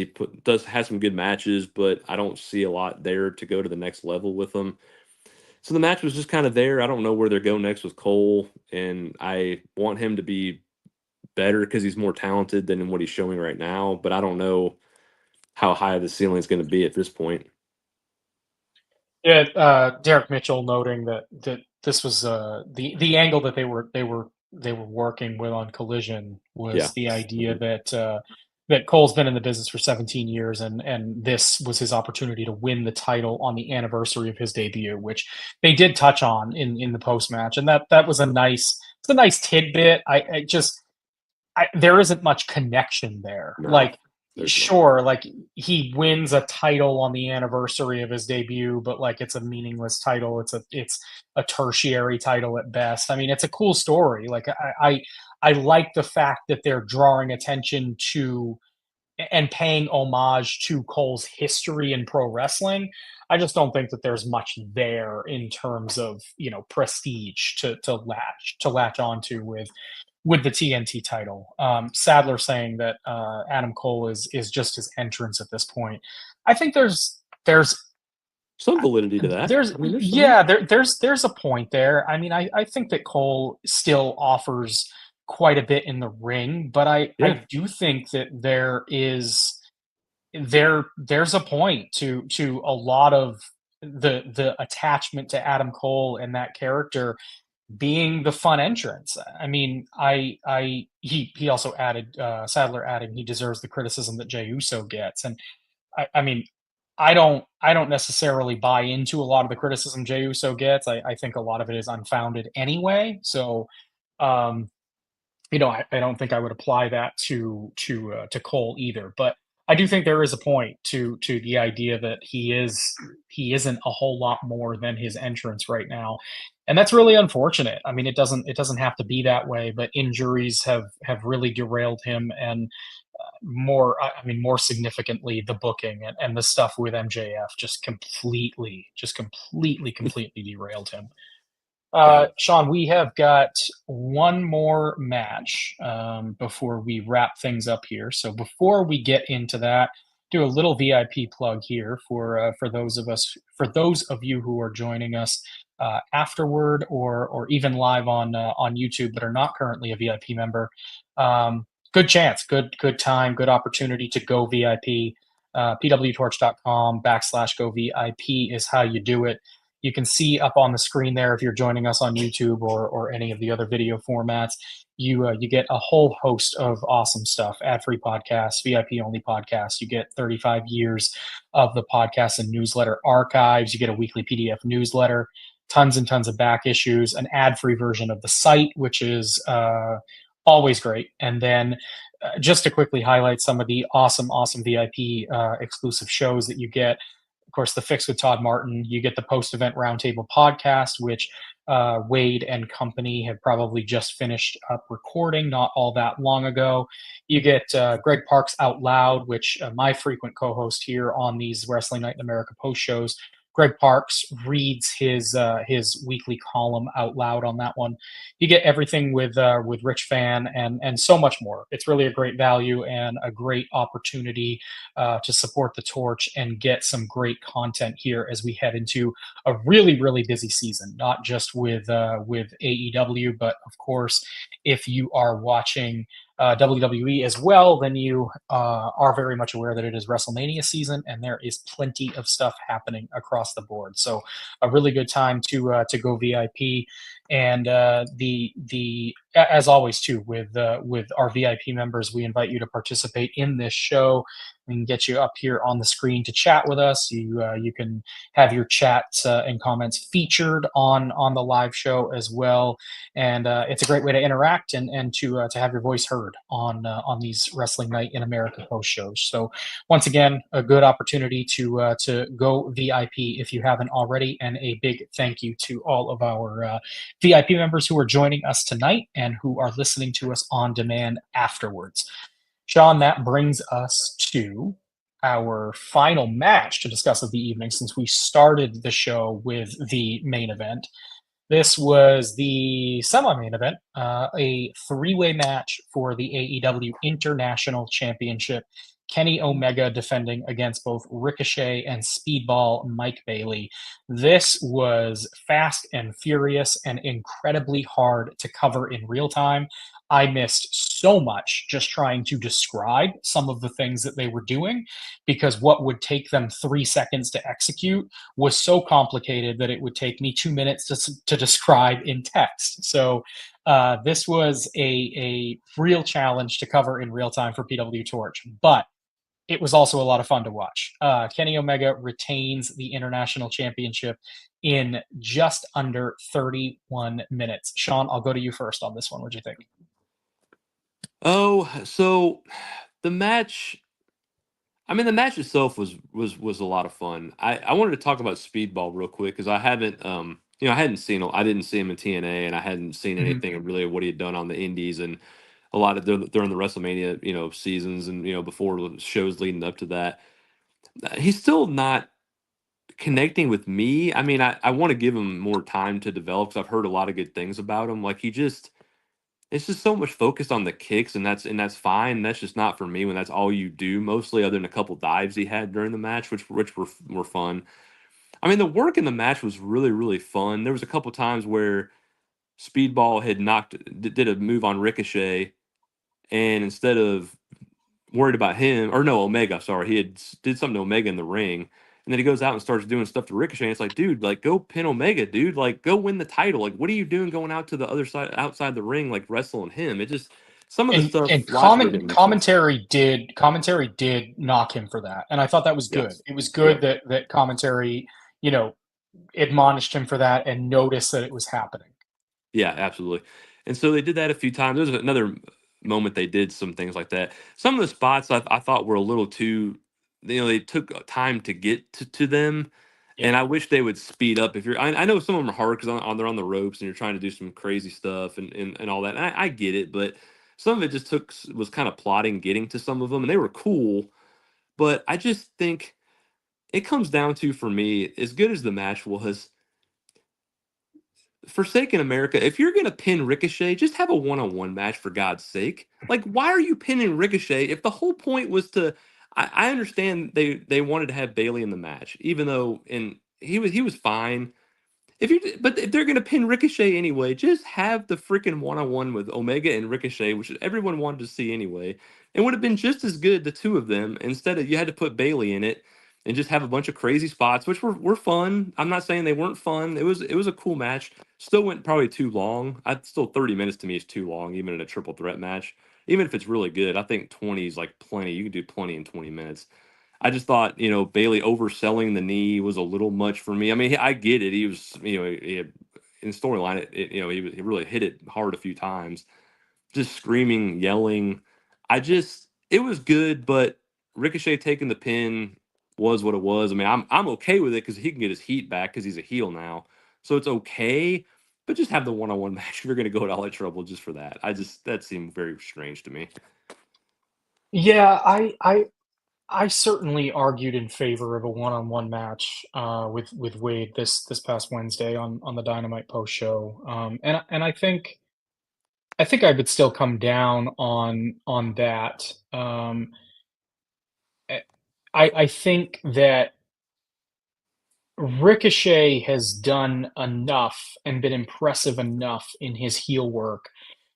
Has some good matches, but I don't see a lot there to go to the next level with him. So the match was just kind of there. I don't know where they're going next with Cole, and I want him to be better because he's more talented than in what he's showing right now. But I don't know how high the ceiling is going to be at this point. Yeah, Derek Mitchell noting that this was the angle that they were working with on Collision Yeah. was the idea that Cole's been in the business for 17 years and this was his opportunity to win the title on the anniversary of his debut, which they did touch on in the post match, and that was a nice tidbit. There isn't much connection there. No, Like, there's not. sure, like he wins a title on the anniversary of his debut, but like it's a meaningless title. It's a tertiary title at best. I mean, it's a cool story. Like I like the fact that they're drawing attention to and paying homage to Cole's history in pro wrestling. I just don't think that there's much there in terms of prestige to latch onto with the TNT title. Sadler saying that Adam Cole is just his entrance at this point. I think there's Some validity to that. there's I mean, there's some. yeah there's a point there. I mean, I think that Cole still offers quite a bit in the ring, but Yeah. I do think that there's a point to a lot of the attachment to Adam Cole and that character being the fun entrance. I mean, he also added Sadler adding he deserves the criticism that Jey Uso gets, and I mean, I don't necessarily buy into a lot of the criticism Jey Uso gets. I think a lot of it is unfounded anyway. So, um, I don't think I would apply that to Cole either. But I do think there is a point to the idea that he isn't a whole lot more than his entrance right now, and that's really unfortunate. I mean, it doesn't have to be that way, but injuries have really derailed him, and more significantly, the booking and the stuff with MJF completely derailed him. Yeah. Sean, we have got one more match before we wrap things up here. So before we get into that, do a little VIP plug here for those of you who are joining us afterward or even live on YouTube but are not currently a VIP member. Good chance, good time, good opportunity to go VIP. PWTorch.com/go VIP is how you do it. You can see up on the screen there if you're joining us on YouTube or any of the other video formats. You get a whole host of awesome stuff: ad-free podcasts, VIP-only podcasts. You get 35 years of the podcast and newsletter archives. You get a weekly PDF newsletter. tons and tons of back issues, an ad-free version of the site, which is always great. And then just to quickly highlight some of the awesome VIP exclusive shows that you get. Of course, the Fix with Todd Martin. You get the post-event roundtable podcast, which Wade and company have probably just finished up recording not all that long ago. You get Greg Parks Out Loud, which my frequent co-host here on these Wrestling Night in America post shows. Greg Parks reads his weekly column out loud on that one. You get everything with Rich Fan and so much more. It's really a great value and a great opportunity to support the Torch and get some great content here as we head into a really busy season. Not just with AEW, but of course, if you are watching WWE as well, then you are very much aware that it is WrestleMania season, and there is plenty of stuff happening across the board. So, a really good time to go VIP, and the as always too with our VIP members, we invite you to participate in this show. We can get you up here on the screen to chat with us. You can have your chats and comments featured on the live show as well, and it's a great way to interact and to have your voice heard on these Wrestling Night in America post shows. So once again, a good opportunity to go VIP if you haven't already, and a big thank you to all of our VIP members who are joining us tonight and who are listening to us on demand afterwards. Sean, that brings us to our final match to discuss of the evening, since we started the show with the main event. This was the semi-main event, a three-way match for the AEW International Championship. Kenny Omega defending against both Ricochet and Speedball Mike Bailey. This was fast and furious and incredibly hard to cover in real time. I missed so much just trying to describe some of the things that they were doing, because what would take them 3 seconds to execute was so complicated that it would take me 2 minutes to describe in text. So this was a real challenge to cover in real time for PWTorch, but it was also a lot of fun to watch. Kenny Omega retains the International Championship in just under 31 minutes. Sean, I'll go to you first on this one. What do you think? Oh, so the match. I mean, the match itself was a lot of fun. I wanted to talk about Speedball real quick because I haven't I hadn't seen I didn't see him in TNA, and I hadn't seen anything of really what he had done on the Indies and a lot of during the WrestleMania seasons and before the shows leading up to that. He's still not connecting with me. I mean, I want to give him more time to develop because I've heard a lot of good things about him. Like it's just so much focused on the kicks, and that's fine. That's just not for me when that's all you do mostly, other than a couple dives he had during the match, which were fun. I mean, the work in the match was really fun. There was a couple times where Speedball had did a move on Ricochet, and instead of worried about him, or no, Omega, sorry, he did something to Omega in the ring, and then he goes out and starts doing stuff to Ricochet. And it's like, dude, like go pin Omega, dude, like go win the title. Like, what are you doing going out to the other side, outside the ring, like wrestling him? It just some of the stuff logically didn't make sense. Commentary did knock him for that, and I thought that was good. Yes. It was good Yeah. that commentary, admonished him for that and noticed that it was happening. Yeah, absolutely. And so they did that a few times. There's another moment they did some things like that. Some of the spots I thought were a little too, they took time to get to them. Yeah. And I wish they would speed up. If you're, I know some of them are hard because they're on the ropes and you're trying to do some crazy stuff and all that. And I get it, but some of it just was kind of plotting getting to some of them, and they were cool. But I just think it comes down to, for me, as good as the match was, Forsaken America, if you're gonna pin Ricochet, just have a one-on-one match for God's sake. Like, why are you pinning Ricochet if the whole point was to? I understand they wanted to have Bailey in the match, even though he was fine. But if they're gonna pin Ricochet anyway, just have the freaking one-on-one with Omega and Ricochet, which everyone wanted to see anyway. It would have been just as good, the two of them, instead of you had to put Bailey in it and just have a bunch of crazy spots, which were fun. I'm not saying they weren't fun. It was a cool match. Still went probably too long. I still 30 minutes to me is too long, even in a triple threat match. Even if it's really good, I think 20 is like plenty. You can do plenty in 20 minutes. I just thought, Bailey overselling the knee was a little much for me. I mean, I get it. He was, in storyline, he really hit it hard a few times. Just screaming, yelling. It was good, but Ricochet taking the pin was what it was. I mean, I'm okay with it because he can get his heat back because he's a heel now, so it's okay. But just have the one-on-one match if you're going to go to all that trouble just for that. That seemed very strange to me. Yeah, I certainly argued in favor of a one-on-one match with Wade this past Wednesday on the Dynamite post show, and I think I would still come down on that. Eh, I think that Ricochet has done enough and been impressive enough in his heel work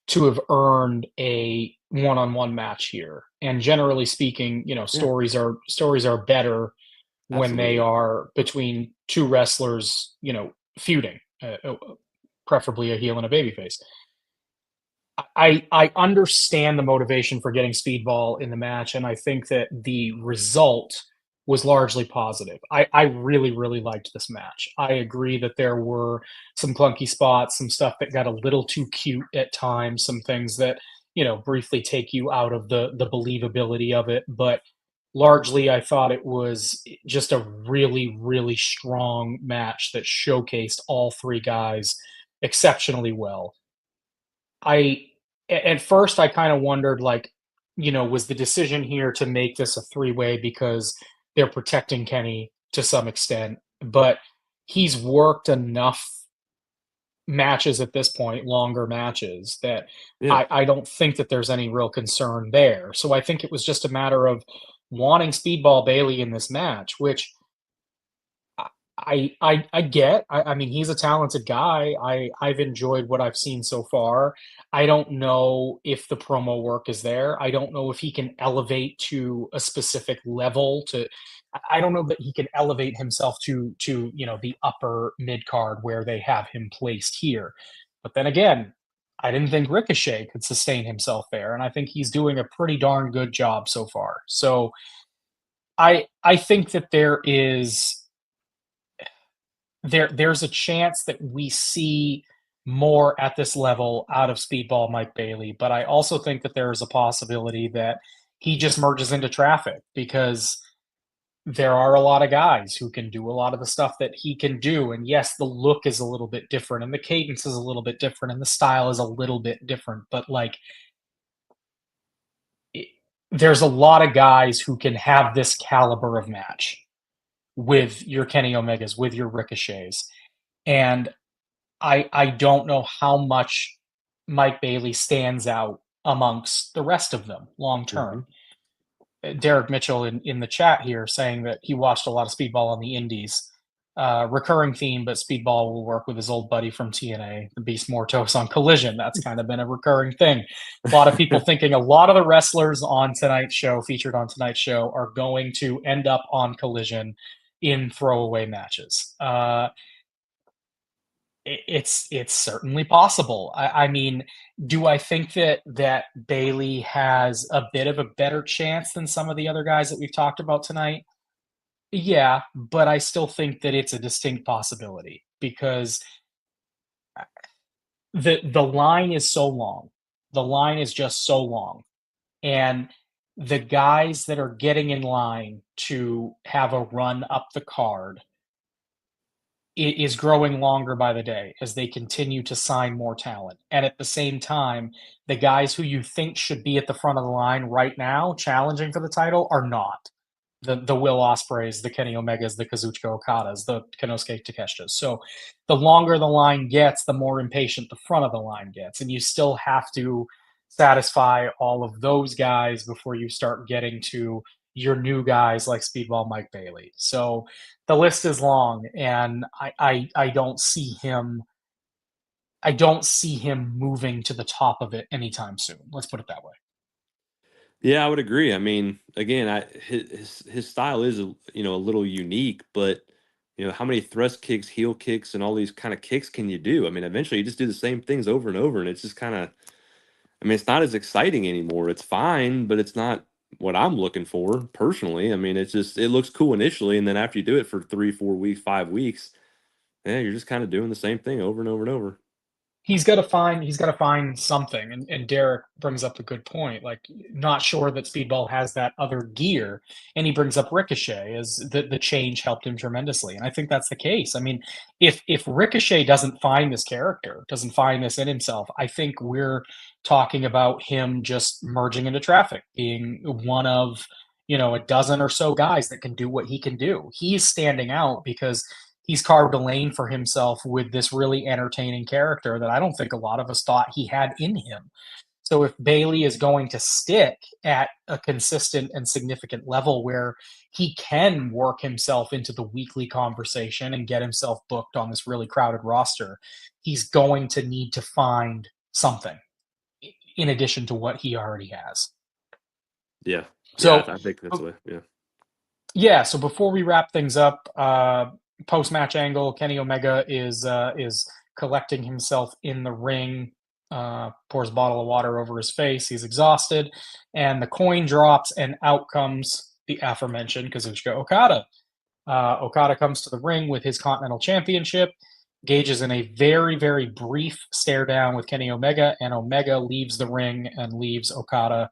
to have earned a one-on-one match here. And generally speaking, Yeah, stories are better when they absolutely. are between two wrestlers, feuding, preferably a heel and a babyface. I understand the motivation for getting Speedball in the match, and I think that the result was largely positive. I really, really liked this match. I agree that there were some clunky spots, some stuff that got a little too cute at times, some things that, briefly take you out of the believability of it. But largely, I thought it was just a really, really strong match that showcased all three guys exceptionally well. I at first I kind of wondered, like, was the decision here to make this a three-way because they're protecting Kenny to some extent, but he's worked enough matches at this point, longer matches, that Yeah. I don't think that there's any real concern there. So I think it was just a matter of wanting Speedball Bailey in this match, which I get. I mean, he's a talented guy. I've enjoyed what I've seen so far. I don't know if the promo work is there. I don't know if he can elevate to a specific level to I don't know that he can elevate himself to, the upper mid card where they have him placed here. But then again, I didn't think Ricochet could sustain himself there, and I think he's doing a pretty darn good job so far. So I think that there's a chance that we see more at this level out of Speedball Mike Bailey, but I also think that there is a possibility that he just merges into traffic because there are a lot of guys who can do a lot of the stuff that he can do. And yes, the look is a little bit different and the cadence is a little bit different and the style is a little bit different, but like it, there's a lot of guys who can have this caliber of match with your Kenny Omegas, with your Ricochets. And I don't know how much Mike Bailey stands out amongst the rest of them long Hmm. term. Derek Mitchell in the chat here saying that he watched a lot of Speedball on the Indies. Recurring theme, but Speedball will work with his old buddy from TNA, the Beast Mortos on Collision. That's kind of been a recurring thing. A lot of people thinking a lot of the wrestlers on tonight's show, featured on tonight's show, are going to end up on Collision in throwaway matches. It's certainly possible. I mean, do I think that Bailey has a bit of a better chance than some of the other guys that we've talked about tonight? Yeah, but I still think that it's a distinct possibility because the line is so long. The line is just so long, and the guys that are getting in line to have a run up the card is growing longer by the day as they continue to sign more talent. And at the same time, the guys who you think should be at the front of the line right now challenging for the title are not. The Will Ospreys, the Kenny Omegas, the Kazuchika Okadas, the Konosuke Takeshita's. So the longer the line gets, the more impatient the front of the line gets. And you still have to satisfy all of those guys before you start getting to your new guys like Speedball Mike Bailey. So the list is long, and I don't see him. I don't see him moving to the top of it anytime soon. Let's put it that way. Yeah, I would agree. I mean, again, his style is a little unique, but how many thrust kicks, heel kicks, and all these kind of kicks can you do? I mean, eventually you just do the same things over and over, and it's just kind of. I mean, it's not as exciting anymore. It's fine, but it's not. what I'm looking for personally. I mean, it's just it looks cool initially, and then after you do it for 3, 4 weeks, 5 weeks, yeah, you're just kind of doing the same thing over and over and over. He's got to find something, and Derek brings up a good point. Like, not sure that Speedball has that other gear, and he brings up Ricochet as the change helped him tremendously, and I think that's the case. I mean, if Ricochet doesn't find this character, doesn't find this in himself, I think we're talking about him just merging into traffic, being one of a dozen or so guys that can do what he can do. He's standing out because he's carved a lane for himself with this really entertaining character that I don't think a lot of us thought he had in him. So if Bailey is going to stick at a consistent and significant level where he can work himself into the weekly conversation and get himself booked on this really crowded roster, he's going to need to find something in addition to what he already has. Yeah, yeah, So I think that's what. Yeah. yeah, so before we wrap things up, post-match angle, Kenny Omega is collecting himself in the ring, pours a bottle of water over his face. He's exhausted, and the coin drops, and out comes the aforementioned Kazuchika Okada. Okada comes to the ring with his Continental Championship, engages in a very, very brief stare down with Kenny Omega, and Omega leaves the ring and leaves Okada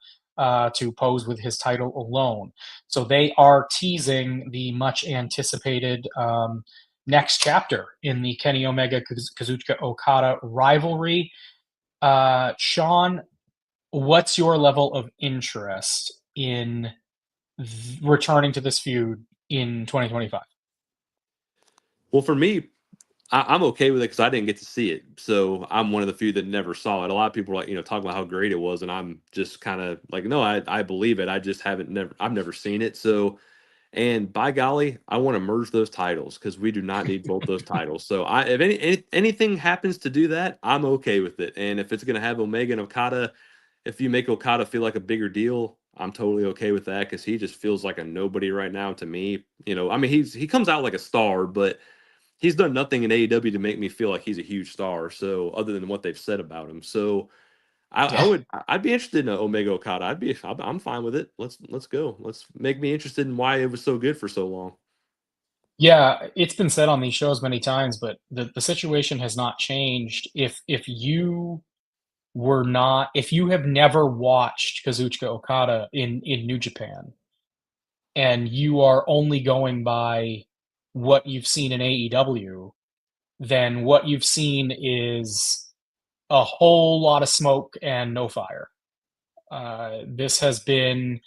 to pose with his title alone. So they are teasing the much anticipated next chapter in the Kenny Omega Kazuchika Okada rivalry. Sean, what's your level of interest in returning to this feud in 2025? Well, for me, I'm okay with it because I didn't get to see it, so I'm one of the few that never saw it. A lot of people are like, talk about how great it was, and I'm just kind of like, no, I believe it. I just I've never seen it. So, and by golly, I want to merge those titles because we do not need both those titles. So, if anything happens to do that, I'm okay with it. And if it's gonna have Omega and Okada, if you make Okada feel like a bigger deal, I'm totally okay with that because he just feels like a nobody right now to me. I mean, he comes out like a star, but he's done nothing in AEW to make me feel like he's a huge star. So other than what they've said about him, so Yeah. I'd be interested in Omega Okada. I'm fine with it. Let's go. Let's make me interested in why it was so good for so long. Yeah, it's been said on these shows many times, but the situation has not changed. If you have never watched Kazuchika Okada in New Japan, and you are only going by what you've seen in AEW, then what you've seen is a whole lot of smoke and no fire. This has been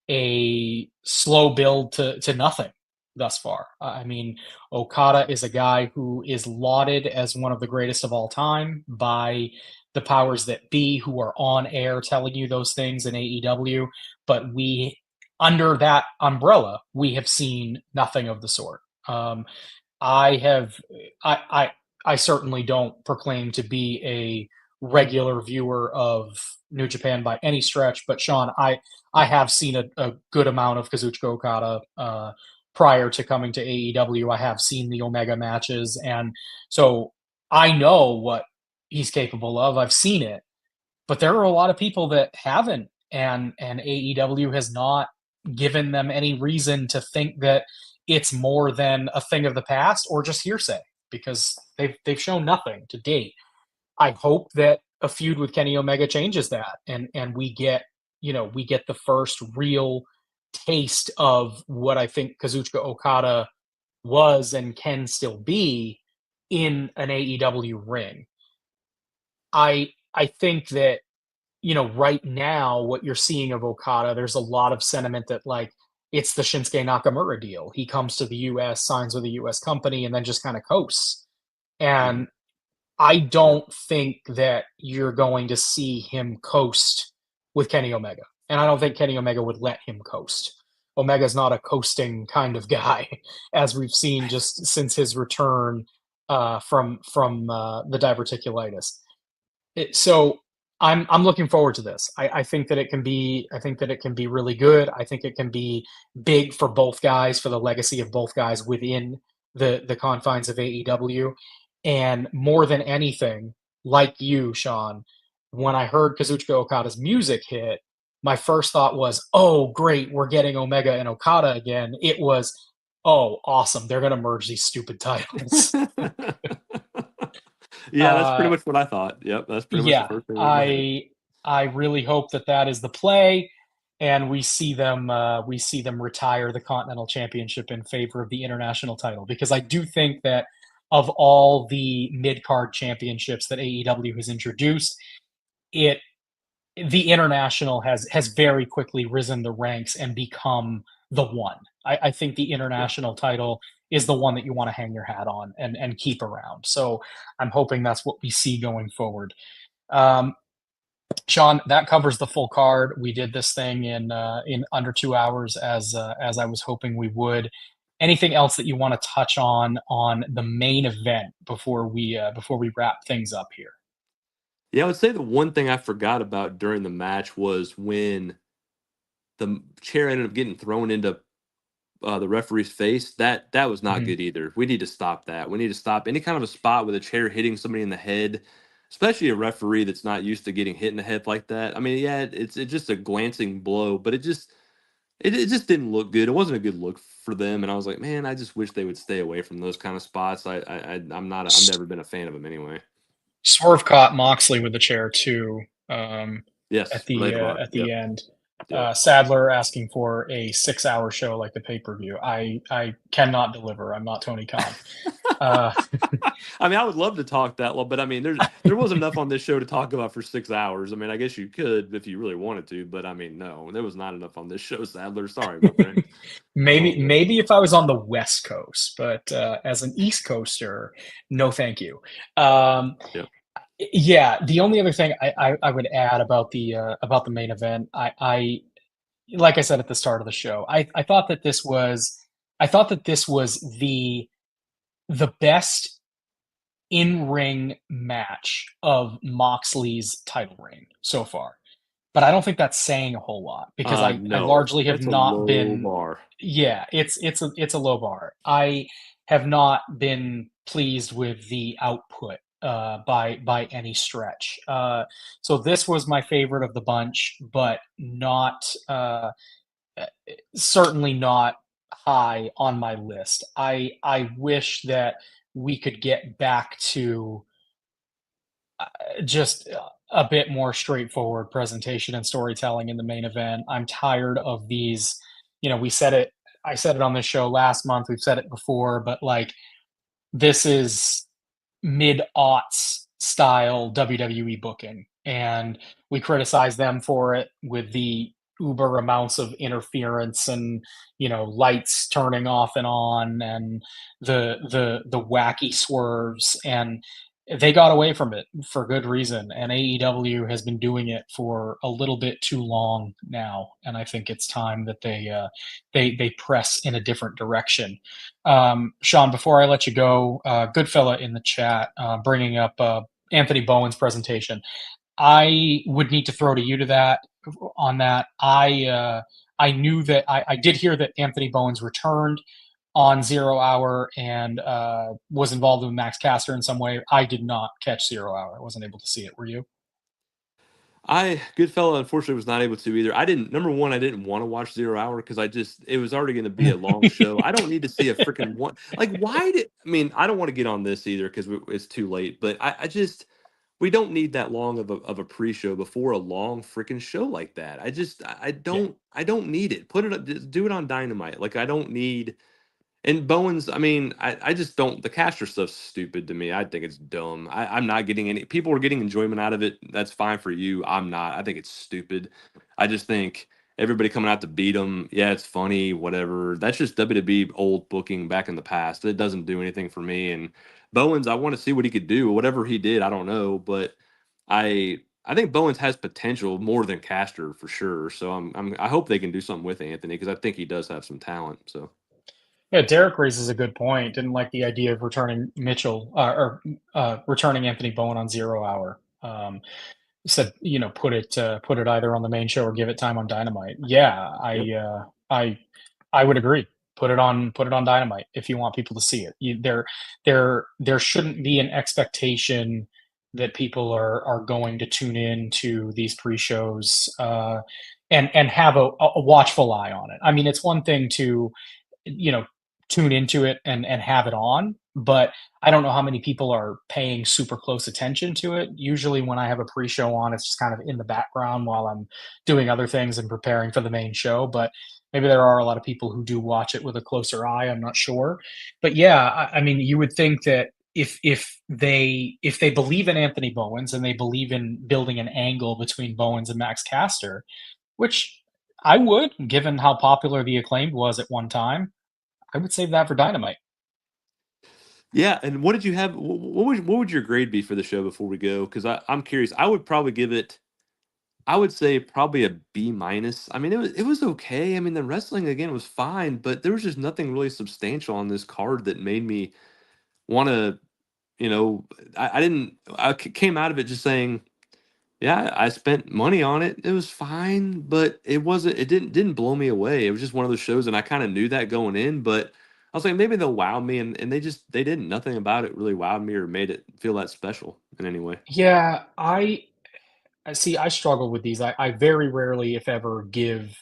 a slow build to nothing thus far. I mean, Okada is a guy who is lauded as one of the greatest of all time by the powers that be who are on air telling you those things in AEW. But under that umbrella, we have seen nothing of the sort. I have, I, I, I certainly don't proclaim to be a regular viewer of New Japan by any stretch, but Sean, I have seen a good amount of Kazuchika Okada prior to coming to AEW. I have seen the Omega matches, and so I know what he's capable of. I've seen it, but there are a lot of people that haven't, and AEW has not given them any reason to think that it's more than a thing of the past or just hearsay because they've shown nothing to date. I hope that a feud with Kenny Omega changes that, and we get the first real taste of what I think Kazuchika Okada was and can still be in an AEW ring. I think that right now, what you're seeing of Okada, there's a lot of sentiment that like it's the Shinsuke Nakamura deal. He comes to the US, signs with a US company, and then just kind of coasts. Mhm. And I don't think that you're going to see him coast with Kenny Omega. And I don't think Kenny Omega would let him coast. Omega's not a coasting kind of guy, as we've seen just since his return from the diverticulitis. So I'm looking forward to this. I think that it can be really good. I think it can be big for both guys, for the legacy of both guys within the confines of AEW. And more than anything, like you, Sean, when I heard Kazuchika Okada's music hit, my first thought was, oh, great, we're getting Omega and Okada again. It was, oh, awesome, they're going to merge these stupid titles. Yeah, that's pretty much what I thought. Yep, that's pretty much the Yeah, first thing that went in my head. I really hope that that is the play, and we see them retire the Continental Championship in favor of the international title, because I do think that of all the mid card championships that AEW has introduced, it the international has very quickly risen the ranks and become the one. I think the Yeah. international title is the one that you want to hang your hat on and keep around. So I'm hoping that's what we see going forward. Um, Sean, that covers the full card. We did this thing in under 2 hours, as I was hoping we would. Anything else that you want to touch on the main event before we wrap things up here? Yeah, I would say the one thing I forgot about during the match was when the chair ended up getting thrown into the referee's face. That was not Mhm. good either. We need to stop that. We need to stop any kind of a spot with a chair hitting somebody in the head, especially a referee that's not used to getting hit in the head like that. I mean, yeah, it's just a glancing blow, but it just didn't look good. It wasn't a good look for them, and I was like, man, I just wish they would stay away from those kind of spots. I'm not. I've never been a fan of them anyway. Swerve caught Moxley with the chair too, Yes, later on. at Yep. the end. Yep. Sadler asking for a 6 hour show like the pay per view. I cannot deliver. I'm not Tony Khan. Uh, I mean, I would love to talk that long, but I mean, there wasn't enough on this show to talk about for 6 hours. I mean, I guess you could if you really wanted to, but I mean, no, there was not enough on this show, Sadler. Sorry, my friend. Oh man. maybe if I was on the West Coast, but as an East Coaster, no, thank you. Um, Yep. yeah, the only other thing I would add about the main event, I like I said at the start of the show, I thought that this was the best in-ring match of Moxley's title reign so far. But I don't think that's saying a whole lot, because I No, largely have that's a not low been. bar. Yeah, it's a low bar. I have not been pleased with the output by any stretch. So this was my favorite of the bunch, but not certainly not high on my list. I wish that we could get back to just a bit more straightforward presentation and storytelling in the main event. I'm tired of these. We said it. I said it on this show last month. We've said it before, but like, this is mid aughts style WWE booking, and we criticize them for it with the uber amounts of interference and lights turning off and on, and the wacky swerves, and they got away from it for good reason, and AEW has been doing it for a little bit too long now, and I think it's time that they press in a different direction. Sean, before I let you go, good fella in the chat, bringing up Anthony Bowen's presentation. I would need to throw to you to that on that. I knew that I did hear that Anthony Bowens returned on 0 Hour and was involved with Max Caster in some way. I did not catch 0 Hour. I wasn't able to see it. Were you? Goodfellow, unfortunately, was not able to either. I didn't. Number one, I didn't want to watch 0 Hour because it was already going to be a long show. I don't need to see a freaking one. Like, why did? I mean, I don't want to get on this either because it's too late. But I just we don't need that long of a pre-show before a long freaking show like that. Yeah. I don't need it. Just do it on Dynamite. Like, I don't need. And Bowens, I mean, I just don't. The Caster stuff's stupid to me. I think it's dumb. I'm not getting any. People are getting enjoyment out of it. That's fine for you. I'm not. I think it's stupid. I just think everybody coming out to beat him. Yeah, it's funny. Whatever. That's just WWE old booking back in the past. It doesn't do anything for me. And Bowens, I want to see what he could do. Whatever he did, I don't know, but I think Bowens has potential more than Caster for sure. So I hope they can do something with Anthony because I think he does have some talent. So. Yeah, Derek raises a good point. Didn't like the idea of returning Mitchell or returning Anthony Bowen on 0 Hour. Said, put it either on the main show or give it time on Dynamite. Yeah, Yep. I would agree. Put it on Dynamite if you want people to see it. There shouldn't be an expectation that people are going to tune in to these pre-shows and have a watchful eye on it. I mean, it's one thing to, you know, tune into it and have it on, but I don't know how many people are paying super close attention to it. Usually when I have a pre-show on, it's just kind of in the background while I'm doing other things and preparing for the main show, but maybe there are a lot of people who do watch it with a closer eye, I'm not sure. But yeah, I mean, you would think that if they believe in Anthony Bowens and they believe in building an angle between Bowens and Max Caster, which I would, given how popular the Acclaimed was at one time, I would save that for Dynamite. Yeah, and what did you have? What would your grade be for the show before we go? Because I'm curious. I would probably give it. I would say probably a B minus. I mean, it was okay. I mean, the wrestling again was fine, but there was just nothing really substantial on this card that made me want to. You know, I didn't. Came out of it just saying, yeah, I spent money on it. It was fine, but it wasn't. It didn't blow me away. It was just one of those shows, and I kind of knew that going in. But I was like, maybe they'll wow me, and they didn't. Nothing about it really wowed me or made it feel that special in any way. Yeah, I see. I struggle with these. I very rarely, if ever, give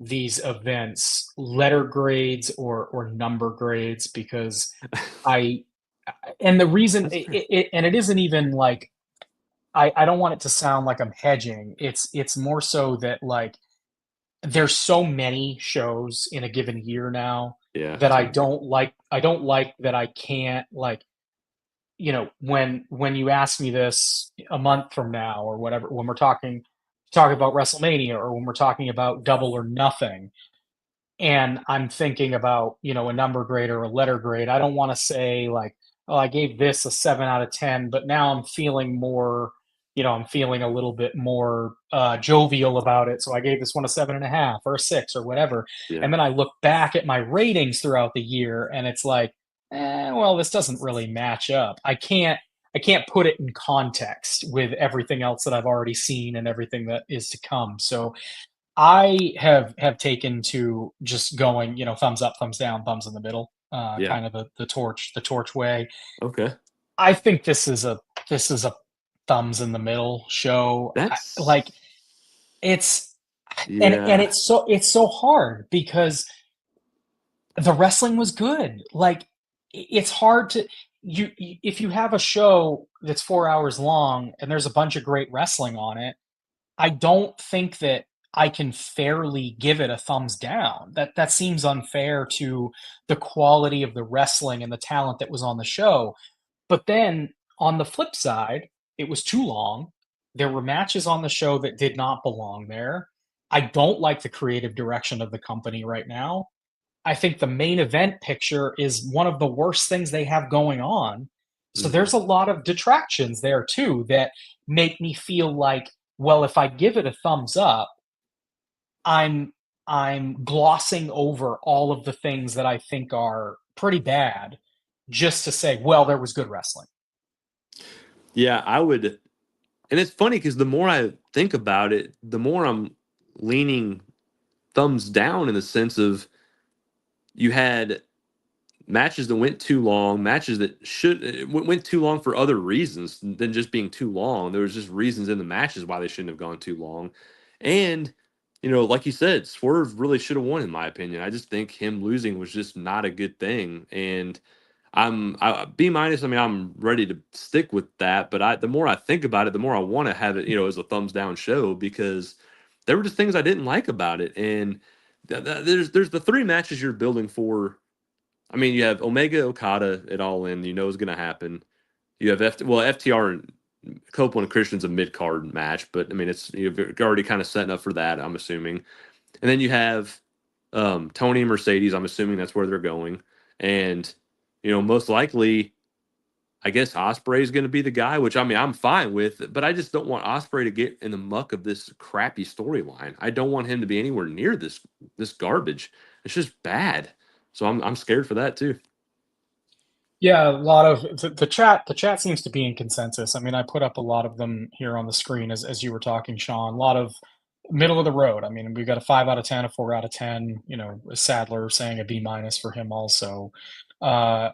these events letter grades or number grades because I and the reason That's fair. and it isn't even like I don't want it to sound like I'm hedging. It's more so that like there's so many shows in a given year now Yeah, that same here. I don't like that I can't like, when you ask me this a month from now or whatever, when we're talking about WrestleMania or when we're talking about Double or Nothing, and I'm thinking about, a number grade or a letter grade, I don't want to say like, oh, I gave this a 7 out of 10, but now I'm feeling more, I'm feeling a little bit more jovial about it. So I gave this one a 7.5 or a 6 or whatever. Yeah, And then I look back at my ratings throughout the year and it's like, well, this doesn't really match up. I can't put it in context with everything else that I've already seen and everything that is to come. So I have taken to just going, thumbs up, thumbs down, thumbs in the middle, yeah. kind of the torch way. Okay, I think this is a thumbs in the middle show. Like that's it's and yeah. it's so hard because the wrestling was good. Like it's hard to if you have a show that's 4 hours long and there's a bunch of great wrestling on it, I don't think that I can fairly give it a thumbs down. That seems unfair to the quality of the wrestling and the talent that was on the show. But then on the flip side, it was too long. There were matches on the show that did not belong there. I don't like the creative direction of the company right now. I think the main event picture is one of the worst things they have going on. So Mhm. there's a lot of detractions there too that make me feel like, well, if I give it a thumbs up, I'm I'm glossing over all of the things that I think are pretty bad just to say, well, there was good wrestling. Yeah, I would. And it's funny because the more I think about it, the more I'm leaning thumbs down in the sense of you had matches that went too long, matches that went too long for other reasons than just being too long. There was just reasons in the matches why they shouldn't have gone too long. And like you said, Swerve really should have won in my opinion. I just think him losing was just not a good thing. And B minus. I mean, I'm ready to stick with that. But the more I think about it, the more I want to have it, as a thumbs down show because there were just things I didn't like about it. And there's the three matches you're building for. I mean, you have Omega Okada at All In, is going to happen. You have FTR and Copeland and Christian's a mid card match, but I mean, you're already kind of setting up for that. I'm assuming, and then you have Tony and Mercedes. I'm assuming that's where they're going, and most likely, I guess Osprey is going to be the guy. Which I mean, I'm fine with, but I just don't want Osprey to get in the muck of this crappy storyline. I don't want him to be anywhere near this garbage. It's just bad. So I'm scared for that too. Yeah, a lot of the chat seems to be in consensus. I mean, I put up a lot of them here on the screen as you were talking, Sean. A lot of middle of the road. I mean, we got a 5 out of 10, a 4 out of 10. Sadler saying a B minus for him also. Uh,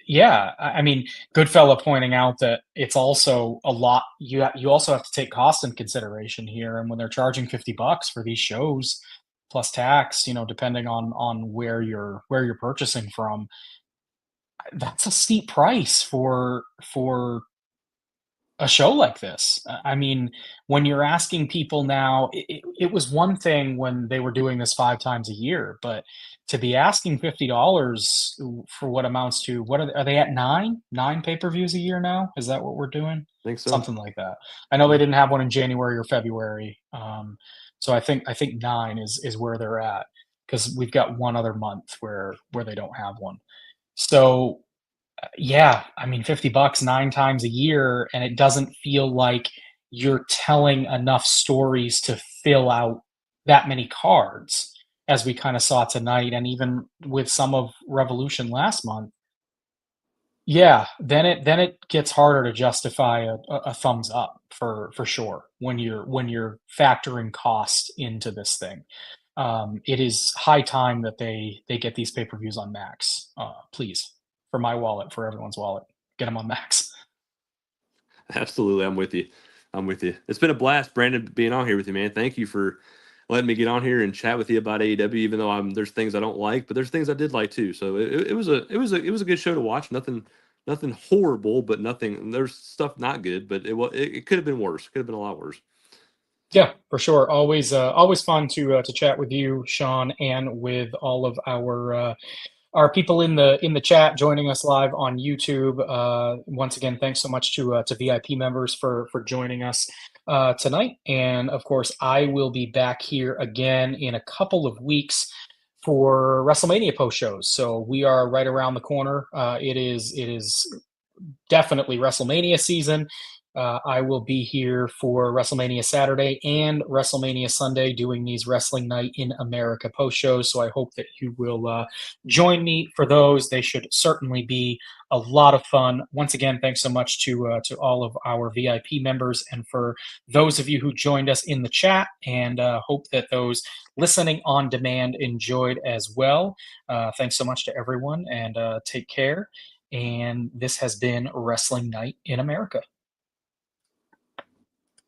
yeah, I mean, Goodfella pointing out that it's also a lot. You also have to take cost in consideration here, and when they're charging $50 for these shows plus tax, depending on where you're purchasing from, that's a steep price for a show like this. I mean, when you're asking people now, it was one thing when they were doing this 5 times a year, but to be asking $50 for what amounts to what are they at nine pay-per-views a year now? Is that what we're doing? I think so. Something like that. I know they Yeah. didn't have one in January or February, so I think nine is where they're at because we've got one other month where they don't have one. So yeah, I mean, $50 9 times a year, and it doesn't feel like you're telling enough stories to fill out that many cards, as we kinda saw tonight, and even with some of Revolution last month. Yeah, then it gets harder to justify a thumbs up for sure when you're factoring cost into this thing. It is high time that they get these pay-per-views on Max, please, for my wallet, for everyone's wallet, get them on Max. Absolutely, I'm with you. I'm with you. It's been a blast, Brandon, being on here with you, man. Thank you for letting me get on here and chat with you about AEW. Even though there's things I don't like, but there's things I did like too. So it was a good show to watch. Nothing horrible, but nothing. There's stuff not good, but it could have been worse. Could have been a lot worse. Yeah, for sure. Always fun to chat with you, Sean, and with all of our people in the chat joining us live on YouTube. Once again, thanks so much to VIP members for joining us tonight. And of course, I will be back here again in a couple of weeks for WrestleMania post shows. So we are right around the corner. It is definitely WrestleMania season. I will be here for WrestleMania Saturday and WrestleMania Sunday doing these Wrestling Night in America post shows. So I hope that you will join me for those. They should certainly be a lot of fun. Once again, thanks so much to all of our VIP members and for those of you who joined us in the chat. And hope that those listening on demand enjoyed as well. Thanks so much to everyone, and take care. And this has been Wrestling Night in America.